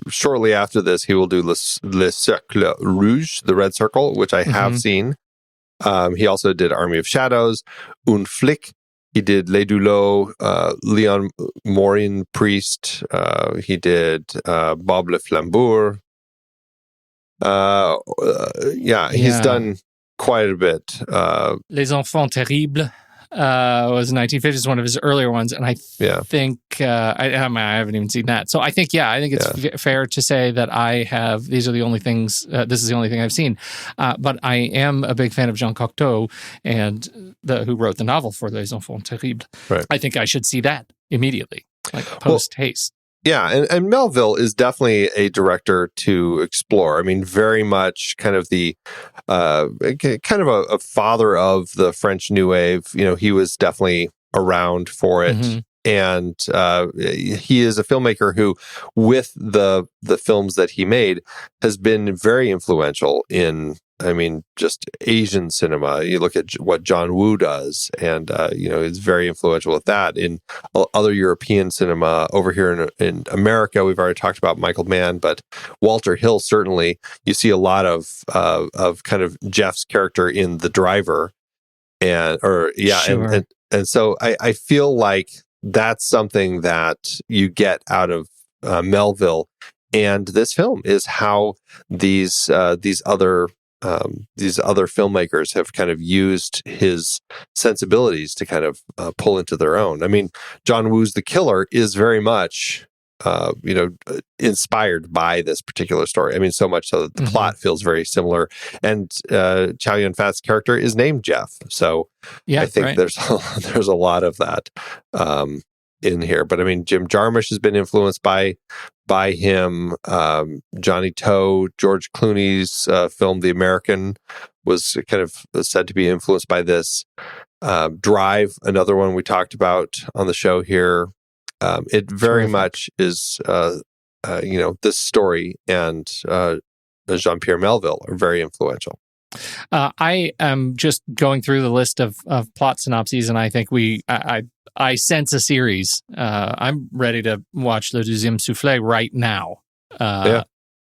shortly after this, he will do Le Cercle Rouge, the Red Circle, which I have seen. He also did Army of Shadows, Un Flic. He did Les Doulots, Leon Morin Priest. He did Bob Le Flambour. He's done quite a bit. Les Enfants Terribles was 1950s, one of his earlier ones, and I think I haven't even seen that. So I think it's fair to say that these are the only things. This is the only thing I've seen, but I am a big fan of Jean Cocteau, and who wrote the novel for Les Enfants Terribles. Right. I think I should see that immediately, like post haste. Yeah, and Melville is definitely a director to explore. I mean, very much kind of the a father of the French New Wave. He was definitely around for it. Mm-hmm. And he is a filmmaker who, with the films that he made, has been very influential in, just Asian cinema. You look at what John Woo does, and is very influential with that. In other European cinema, over here in America, we've already talked about Michael Mann, but Walter Hill, certainly, you see a lot of kind of Jeff's character in The Driver, and so I feel like that's something that you get out of Melville, and this film is how these other filmmakers have kind of used his sensibilities to kind of pull into their own. I mean, John Woo's The Killer is very much inspired by this particular story. I mean, so much so that the plot feels very similar. And Chow Yun-fat's character is named Jeff. So I think there's a lot of that in here. But I mean, Jim Jarmusch has been influenced by him. Johnny To, George Clooney's film The American was kind of said to be influenced by this. Drive, another one we talked about on the show here. It very much is, this story and Jean-Pierre Melville are very influential. I am just going through the list of plot synopses, and I think I sense a series. I'm ready to watch Le Deuxième Soufflet right now.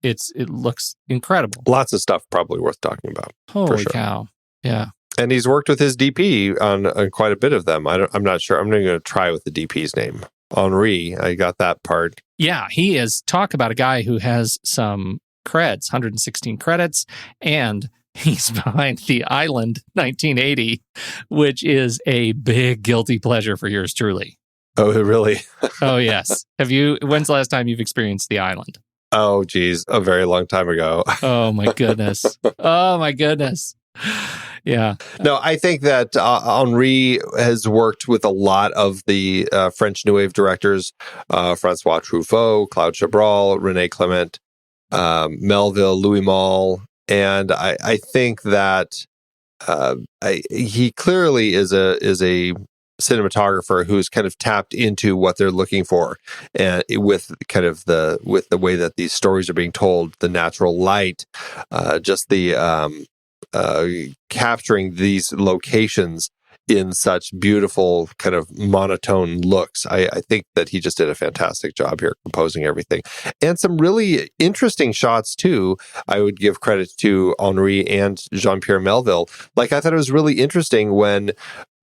It looks incredible. Lots of stuff probably worth talking about. Holy cow! Yeah. And he's worked with his DP on quite a bit of them. I'm not sure. I'm going to try with the DP's name. Henri, I got that part. Yeah, he is. Talk about a guy who has some creds, 116 credits, and he's behind The Island, 1980, which is a big guilty pleasure for yours truly. Oh, really? Oh, yes. When's the last time you've experienced The Island? Oh, geez, a very long time ago. Oh, my goodness. Oh, my goodness. Yeah. No, I think that Henri has worked with a lot of the French New Wave directors, Francois Truffaut, Claude Chabrol, René Clement, Melville, Louis Malle, And I think that he clearly is a cinematographer who's kind of tapped into what they're looking for, and with the way that these stories are being told, the natural light, just the capturing these locations in such beautiful kind of monotone looks. I think that he just did a fantastic job here composing everything. And some really interesting shots too. I would give credit to Henri and Jean-Pierre Melville. Like, I thought it was really interesting when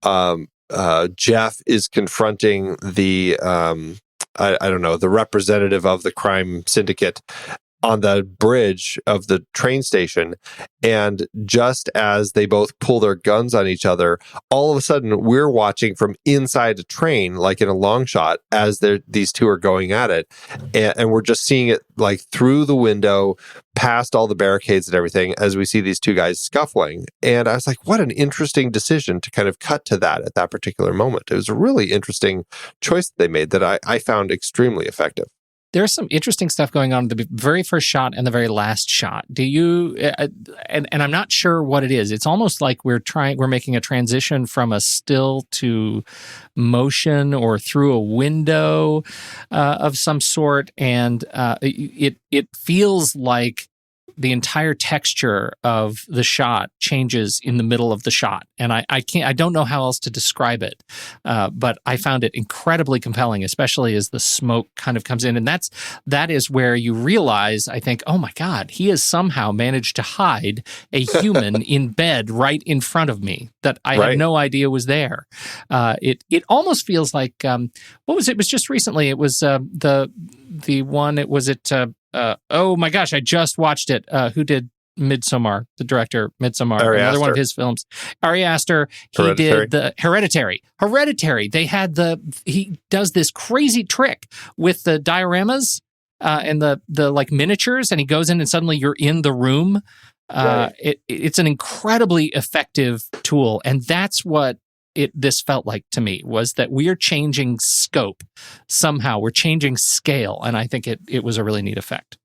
Jef is confronting the I don't know, the representative of the crime syndicate on the bridge of the train station. And just as they both pull their guns on each other, all of a sudden we're watching from inside a train, like in a long shot, as these two are going at it. And we're just seeing it like through the window, past all the barricades and everything, as we see these two guys scuffling. And I was like, what an interesting decision to kind of cut to that at that particular moment. It was a really interesting choice that they made that I found extremely effective. There's some interesting stuff going on in the very first shot and the very last shot. Do you, and I'm not sure what it is. It's almost like we're making a transition from a still to motion or through a window of some sort. And it feels like the entire texture of the shot changes in the middle of the shot. And I don't know how else to describe it. But I found it incredibly compelling, especially as the smoke kind of comes in. And that is where you realize, I think, oh my God, he has somehow managed to hide a human in bed right in front of me that I had no idea was there. It almost feels like, what was it? It was just recently. It was the one, oh my gosh, I just watched it. Who did Midsommar? The director, Midsommar. Another one of his films. Ari Aster. He did the Hereditary. He does this crazy trick with the dioramas and the like miniatures, and he goes in and suddenly you're in the room. It's an incredibly effective tool, and that's what this felt like to me, was that we are changing scope somehow. We're changing scale, and I think it was a really neat effect.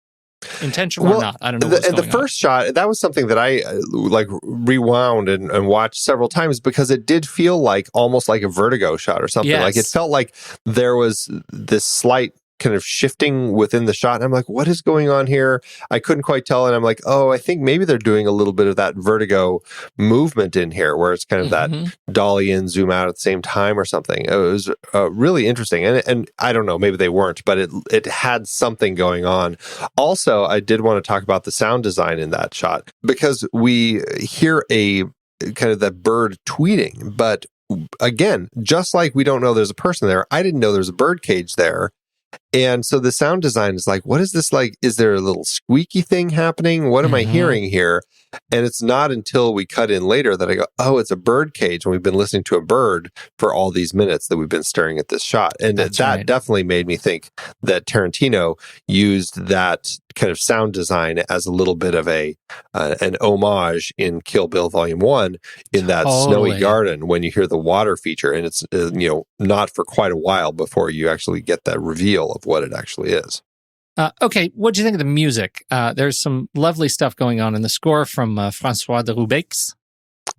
Intentional or not, I don't know. The first shot, that was something that I like rewound and watched several times, because it did feel like almost like a Vertigo shot or something. Yes. Like it felt like there was this slight kind of shifting within the shot. And I'm like, what is going on here? I couldn't quite tell. And I'm like, oh, I think maybe they're doing a little bit of that Vertigo movement in here, where it's kind of that dolly in, zoom out at the same time or something. It was really interesting. And I don't know, maybe they weren't, but it had something going on. Also, I did want to talk about the sound design in that shot, because we hear a kind of that bird tweeting. But again, just like we don't know there's a person there, I didn't know there's a bird cage there. And so the sound design is like, what is this like? Is there a little squeaky thing happening? What am I hearing here? And it's not until we cut in later that I go, oh, it's a bird cage. And we've been listening to a bird for all these minutes that we've been staring at this shot. And that definitely made me think that Tarantino used that kind of sound design as a little bit of an homage in Kill Bill Volume 1 in that snowy garden when you hear the water feature. And it's, not for quite a while before you actually get that reveal of what it actually is. Okay, what do you think of the music? There's some lovely stuff going on in the score from François de Roubaix.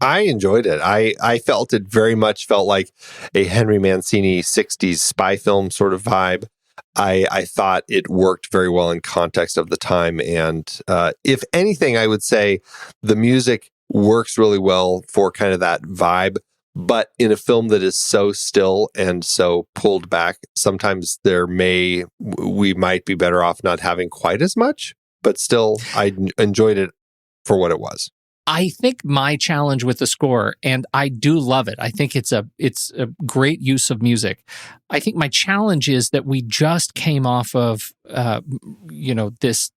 I enjoyed it. I felt it very much felt like a Henry Mancini 60s spy film sort of vibe. I thought it worked very well in context of the time. And if anything, I would say the music works really well for kind of that vibe. But in a film that is so still and so pulled back, sometimes we might be better off not having quite as much. But still, I enjoyed it for what it was. I think my challenge with the score, and I do love it, I think it's a great use of music. I think my challenge is that we just came off of, this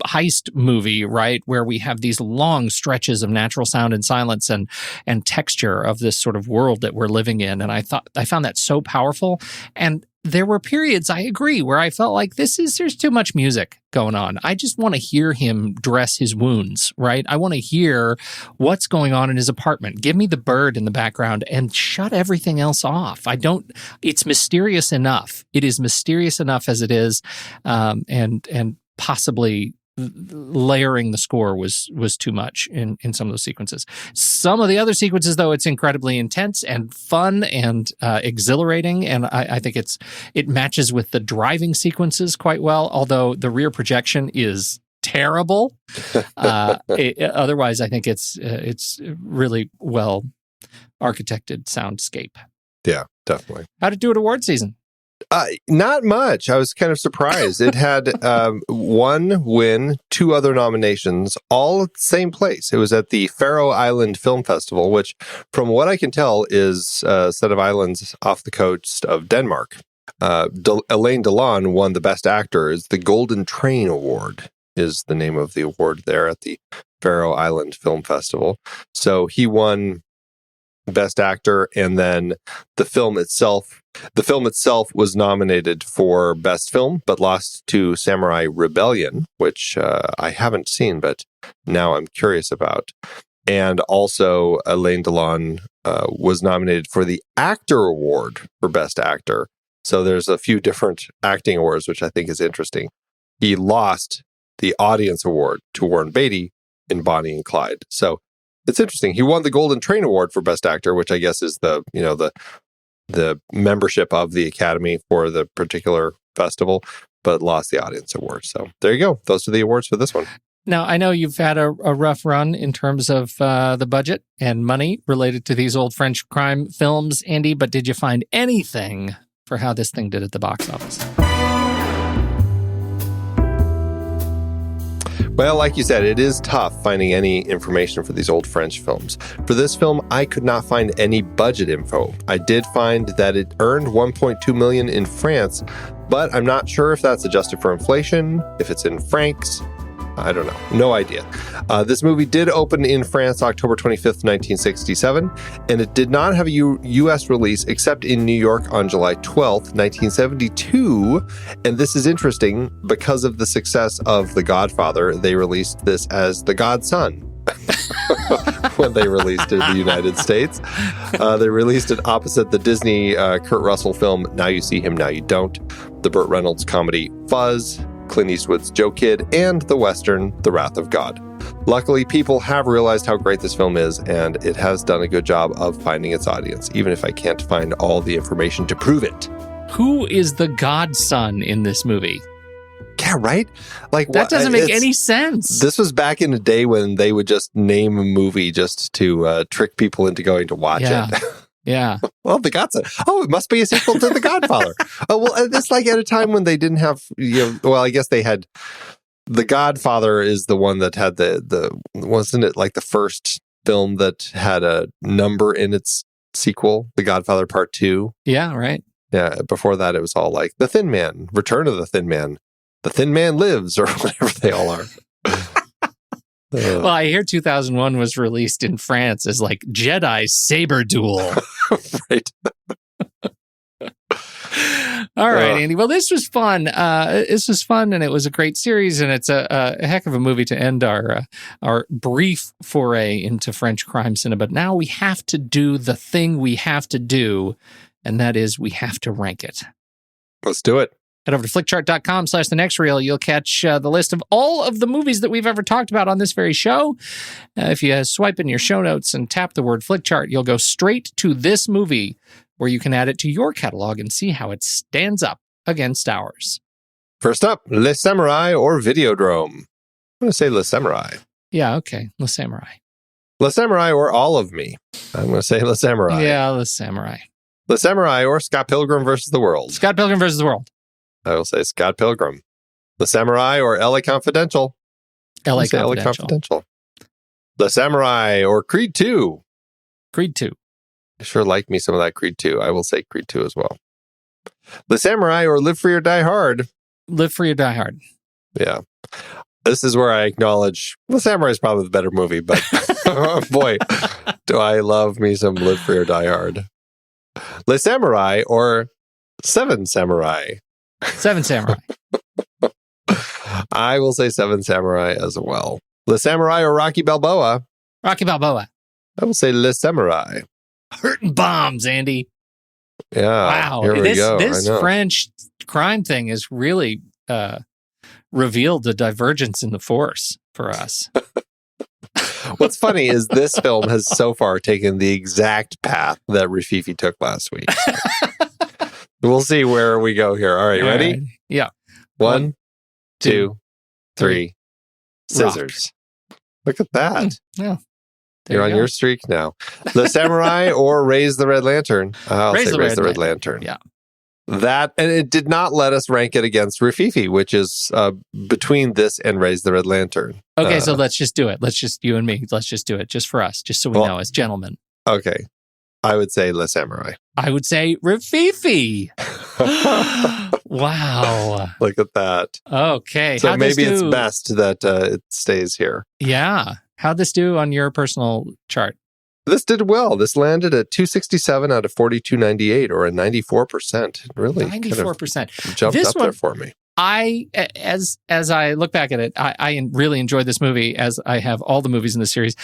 heist movie, right, where we have these long stretches of natural sound and silence and texture of this sort of world that we're living in. And I found that so powerful. And there were periods, I agree, where I felt like there's too much music going on. I just want to hear him dress his wounds, right? I want to hear what's going on in his apartment. Give me the bird in the background and shut everything else off. It's mysterious enough. It is mysterious enough as it is. And possibly layering the score was too much in some of those sequences. Some of the other sequences, though, it's incredibly intense and fun and exhilarating, and I think it matches with the driving sequences quite well, although the rear projection is terrible. Otherwise, I think it's really well architected soundscape. Yeah, definitely. How did it do at award season? Not much. I was kind of surprised. It had one win, 2 other nominations, all at the same place. It was at the Faroe Island Film Festival, which, from what I can tell, is a set of islands off the coast of Denmark. Alain Delon won the Best Actor. It's the Golden Train Award is the name of the award there at the Faroe Island Film Festival. So he won Best Actor, and then the film itself was nominated for Best Film, but lost to Samurai Rebellion, which I haven't seen, but now I'm curious about. And also, Alain Delon was nominated for the Actor Award for Best Actor. So there's a few different acting awards, which I think is interesting. He lost the Audience Award to Warren Beatty in Bonnie and Clyde. So it's interesting. He won the Golden Train Award for Best Actor, which I guess is the membership of the Academy for the particular festival, but lost the Audience Award. So there you go. Those are the awards for this one. Now, I know you've had a rough run in terms of the budget and money related to these old French crime films, Andy, but did you find anything for how this thing did at the box office? Well, like you said, it is tough finding any information for these old French films. For this film, I could not find any budget info. I did find that it earned $1.2 million in France, but I'm not sure if that's adjusted for inflation, if it's in francs. I don't know. No idea. This movie did open in France October 25th, 1967, and it did not have a U.S. release except in New York on July 12th, 1972. And this is interesting because of the success of The Godfather. They released this as The Godson. When they released it in the United States. They released it opposite the Disney Kurt Russell film Now You See Him, Now You Don't, the Burt Reynolds comedy Fuzz, Clint Eastwood's Joe Kidd, and the Western The Wrath of God. Luckily, people have realized how great this film is, and it has done a good job of finding its audience, even if I can't find all the information to prove it. Who is the godson in this movie? Yeah, right? Like that doesn't make any sense. This was back in the day when they would just name a movie just to trick people into going to watch it. Yeah. Well, The Godson. Oh, it must be a sequel to The Godfather. Oh, well, it's like at a time when they didn't have, well, I guess they had, The Godfather is the one that had the wasn't it like the first film that had a number in its sequel, The Godfather Part 2? Yeah, right. Yeah, before that it was all like The Thin Man, Return of the Thin Man, The Thin Man Lives, or whatever they all are. Well, I hear 2001 was released in France as like Jedi Saber Duel. Right. All right, Andy. Well, this was fun. This was fun, and it was a great series, and it's a heck of a movie to end our brief foray into French crime cinema. But now we have to do the thing we have to do, and that is we have to rank it. Let's do it. Head over to flickchart.com/thenextreel. You'll catch the list of all of the movies that we've ever talked about on this very show. If you swipe in your show notes and tap the word Flickchart, you'll go straight to this movie where you can add it to your catalog and see how it stands up against ours. First up, Le Samouraï or Videodrome. I'm going to say Le Samouraï. Yeah, okay. Le Samouraï. Le Samouraï or All of Me. I'm going to say Le Samouraï. Yeah, Le Samouraï. Le Samouraï or Scott Pilgrim versus the World. Scott Pilgrim versus the World. I will say Scott Pilgrim. Le Samouraï or LA Confidential. LA Confidential. Le Samouraï or Creed 2. Creed 2. I sure like me some of that Creed 2. I will say Creed 2 as well. Le Samouraï or Live Free or Die Hard. Live Free or Die Hard. Yeah. This is where I acknowledge Le Samouraï is probably the better movie, but boy, do I love me some Live Free or Die Hard. Le Samouraï or Seven Samurai. Seven Samurai. I will say Seven Samurai as well. Le Samouraï or Rocky Balboa. Rocky Balboa. I will say Le Samouraï. Hurting bombs, Andy. Yeah. Wow. Here we go. This French crime thing is really revealed the divergence in the force for us. What's funny is this film has so far taken the exact path that Rififi took last week. We'll see where we go here. All right, ready? Right. Yeah. 1, 2, 3. Scissors. Look at that. Yeah. You're on your streak now. The Samurai or Raise the Red Lantern? I'll say Raise the Red Lantern. Yeah. That, and it did not let us rank it against Rififi, which is between this and Raise the Red Lantern. Okay, so let's just do it. Let's just, you and me, let's just do it just for us, just so we know as gentlemen. Okay. I would say Le Samurai. I would say Rififi. Wow. Look at that. Okay. So maybe it's best that it stays here. Yeah. How'd this do on your personal chart? This did well. This landed at 267 out of 4298, or a 94%. Really 94%. Kind of jumped up there for me. As I look back at it, I really enjoyed this movie, as I have all the movies in the series.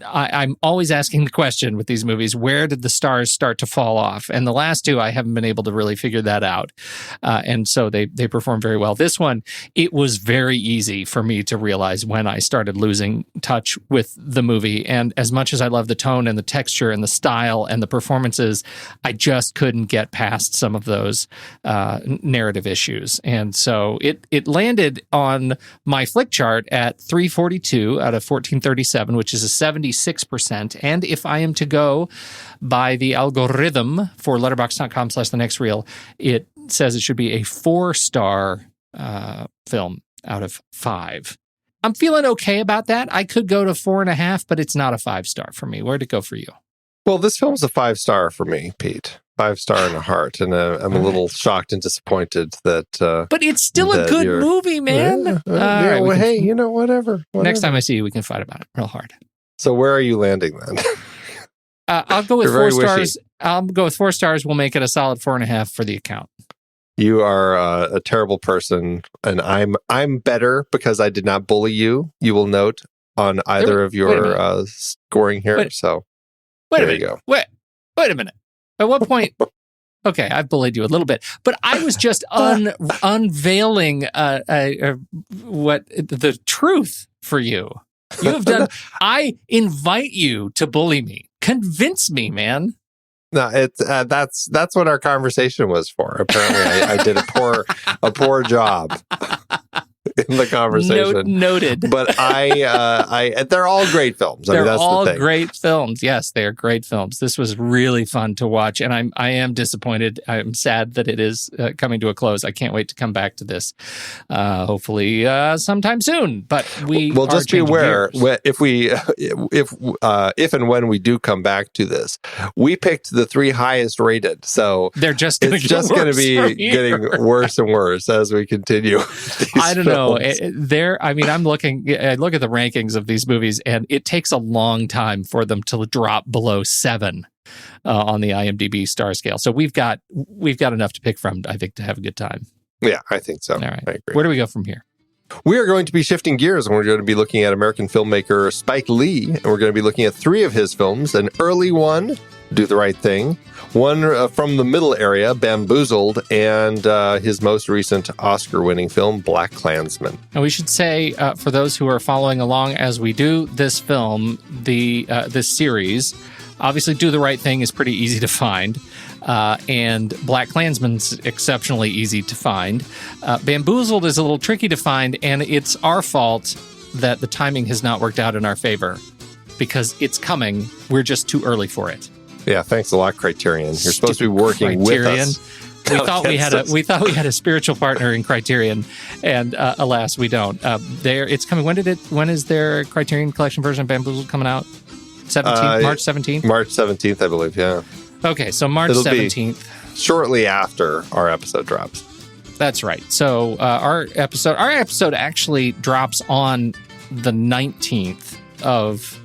I'm always asking the question with these movies, where did the stars start to fall off? And the last two, I haven't been able to really figure that out. And so they perform very well. This one, it was very easy for me to realize when I started losing touch with the movie. And as much as I love the tone and the texture and the style and the performances, I just couldn't get past some of those narrative issues. And so it landed on my flick chart at 342 out of 1437, which is a 76%. And if I am to go by the algorithm for letterboxd.com/thenextreel, it says it should be a 4-star film out of 5. I'm feeling okay about that. I could go to 4.5, but it's not a 5-star for me. Where'd it go for you? Well, this film's a 5-star for me, Pete. 5-star and a heart. And I'm a little shocked and disappointed that... but it's still a good movie, man. Yeah, well, hey, whatever. Next time I see you, we can fight about it real hard. So where are you landing then? I'll go with 4 stars. I'll go with 4 stars. We'll make it a solid 4.5 for the account. You are a terrible person, and I'm better because I did not bully you. You will note on either of your scoring here. Wait a minute. You go. Wait a minute. At what point? Okay, I've bullied you a little bit, but I was just unveiling what the truth for you. You have done. I invite you to bully me. Convince me, man. No, it's that's what our conversation was for. Apparently, I did a poor job in the conversation. Noted. But they're all great films. They're that's all the thing. Great films. Yes, they are great films. This was really fun to watch, and I am disappointed. I'm sad that it is coming to a close. I can't wait to come back to this, hopefully sometime soon. But we'll just be aware if and when we do come back to this, we picked the 3 highest rated. So they're just going to be getting worse and worse as we continue. I don't know. I'm looking. I look at the rankings of these movies, and it takes a long time for them to drop below 7 on the IMDb star scale. So we've got enough to pick from, I think, to have a good time. Yeah, I think so. All right. I agree. Where do we go from here? We are going to be shifting gears, and we're going to be looking at American filmmaker Spike Lee, and we're going to be looking at 3 of his films. An early one, Do the Right Thing, one from the middle area, Bamboozled, and his most recent Oscar-winning film, Black Klansman. And we should say, for those who are following along as we do this film, this series, obviously Do the Right Thing is pretty easy to find. And Black Klansman's exceptionally easy to find. Bamboozled is a little tricky to find, and it's our fault that the timing has not worked out in our favor, because it's coming. We're just too early for it. Yeah, thanks a lot, Criterion. You're supposed to be working Criterion. With us. We thought we had a spiritual partner in Criterion, and alas, we don't. It's coming. When is their Criterion Collection version of Bamboozled coming out? March 17th? March 17th, I believe, yeah. Okay, so March 17th. Shortly after our episode drops. That's right. So our episode actually drops on the 19th of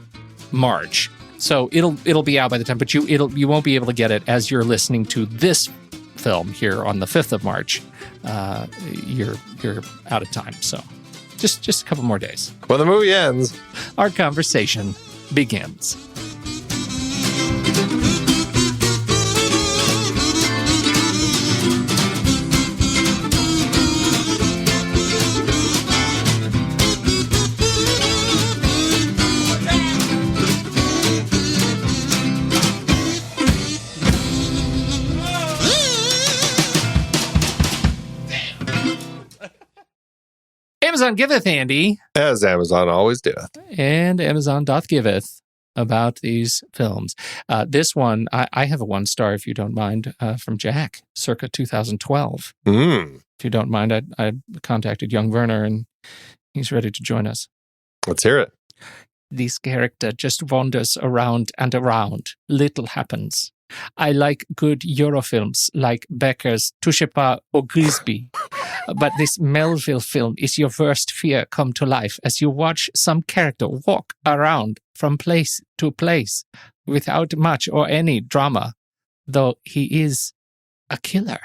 March. So it'll be out by the time, but you won't be able to get it as you're listening to this film here on the 5th of March. You're out of time. So just a couple more days. When the movie ends, our conversation begins. Amazon giveth, Andy. As Amazon always doeth. And Amazon doth giveth about these films. This one, I have a 1 star, if you don't mind, from Jack, circa 2012. If you don't mind, I contacted young Werner, and he's ready to join us. Let's hear it. This character just wanders around and around. Little happens. I like good Eurofilms like Becker's Touche Pas or Grisby. But this Melville film is your worst fear come to life as you watch some character walk around from place to place without much or any drama, though he is a killer.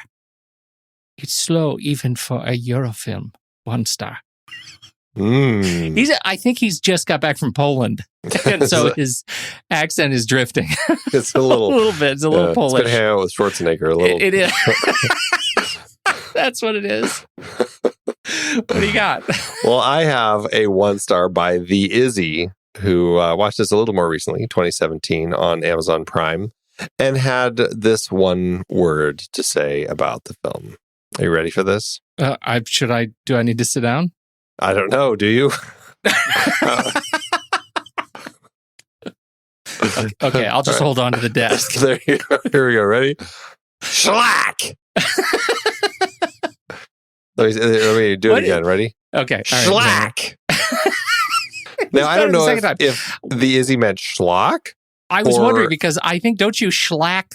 It's slow even for a Eurofilm. 1 star. I think he's just got back from Poland, and so his accent is drifting. It's a little bit. It's a little Polish. It's going to hang out with Schwarzenegger a little. It is. That's what it is. What do you got? Well, I have a 1 star by The Izzy, who watched this a little more recently, 2017, on Amazon Prime, and had this one word to say about the film. Are you ready for this? Do I need to sit down? I don't know. Do you? Okay, I'll just hold on to the desk. There you go. Here we go. Ready? Schlack! Let me do it again. Ready? Okay. Schlack! Now, I don't know if the Izzy meant schlock. I was wondering because I think, don't you schlack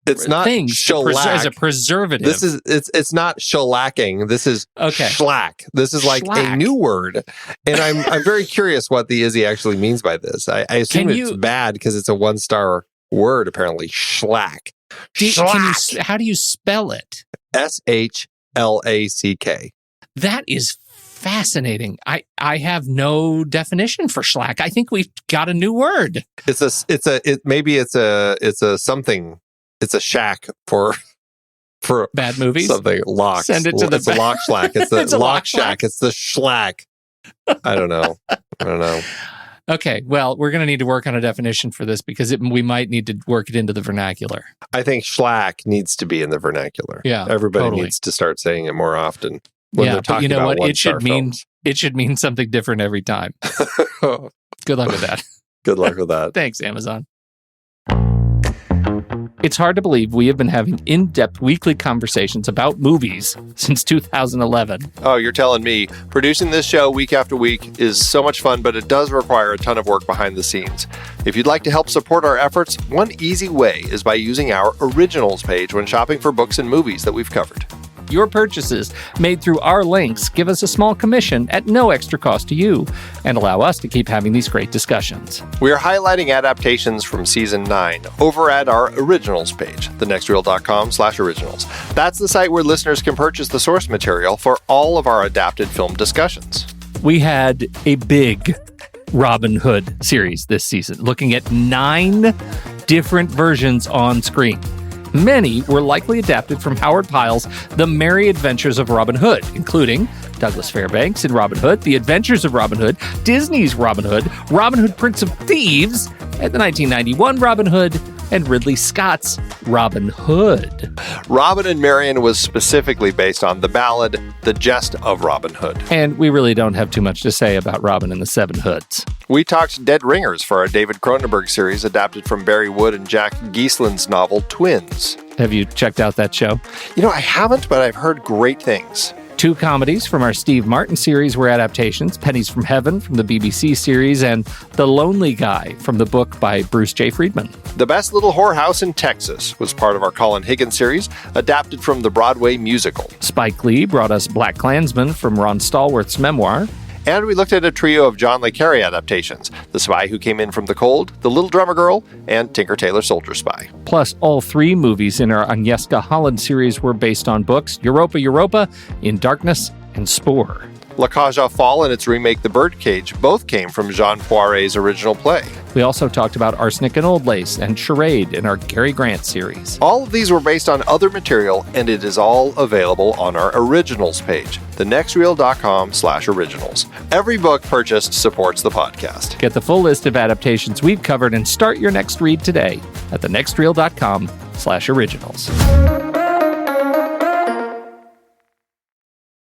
it's not things shellac as a preservative. It's not shellacking. This is schlack. This is like a new word, and I'm very curious what the Izzy actually means by this. I assume it's bad because it's a 1 star word. Apparently, schlack. How do you spell it? SHLACK. That is fascinating. I have no definition for schlack. I think we've got a new word. Maybe it's a something. It's a shack for bad movies. Something lock. Send it to It's a lock schlack. It's the lock shack. It's the schlack. I don't know. Okay, well, we're going to need to work on a definition for this because we might need to work it into the vernacular. I think schlack needs to be in the vernacular. Yeah, everybody needs to start saying it more often when they're talking about one-star films. It should mean something different every time. Good luck with that. Good luck with that. Thanks, Amazon. It's hard to believe we have been having in-depth weekly conversations about movies since 2011. Oh, you're telling me. Producing this show week after week is so much fun, but it does require a ton of work behind the scenes. If you'd like to help support our efforts, one easy way is by using our Originals page when shopping for books and movies that we've covered. Your purchases made through our links give us a small commission at no extra cost to you and allow us to keep having these great discussions. We are highlighting adaptations from Season 9 over at our Originals page, thenextreel.com/originals. That's the site where listeners can purchase the source material for all of our adapted film discussions. We had a big Robin Hood series this season, looking at 9 different versions on screen. Many were likely adapted from Howard Pyle's The Merry Adventures of Robin Hood, including Douglas Fairbanks in Robin Hood, The Adventures of Robin Hood, Disney's Robin Hood Prince of Thieves, and the 1991 Robin Hood, and Ridley Scott's Robin Hood. Robin and Marian was specifically based on the ballad The Jest of Robin Hood. And we really don't have too much to say about Robin and the Seven Hoods. We talked Dead Ringers for our David Cronenberg series adapted from Barry Wood and Jack Geislin's novel Twins. Have you checked out that show? I haven't, but I've heard great things. 2 comedies from our Steve Martin series were adaptations, Pennies from Heaven from the BBC series, and The Lonely Guy from the book by Bruce J. Friedman. The Best Little Whorehouse in Texas was part of our Colin Higgins series, adapted from the Broadway musical. Spike Lee brought us Black Klansman from Ron Stallworth's memoir. And we looked at a trio of John le Carré adaptations, The Spy Who Came In From the Cold, The Little Drummer Girl, and Tinker Tailor Soldier Spy. Plus, all 3 movies in our Agnieszka Holland series were based on books, Europa, In Darkness, and Spore. La Cage aux Folles and its remake The Birdcage both came from Jean Poiret's original play. We also talked about Arsenic and Old Lace and Charade in our Cary Grant series. All of these were based on other material, and it is all available on our Originals page, thenextreel.com/originals. Every book purchased supports the podcast. Get the full list of adaptations we've covered and start your next read today at thenextreel.com/originals.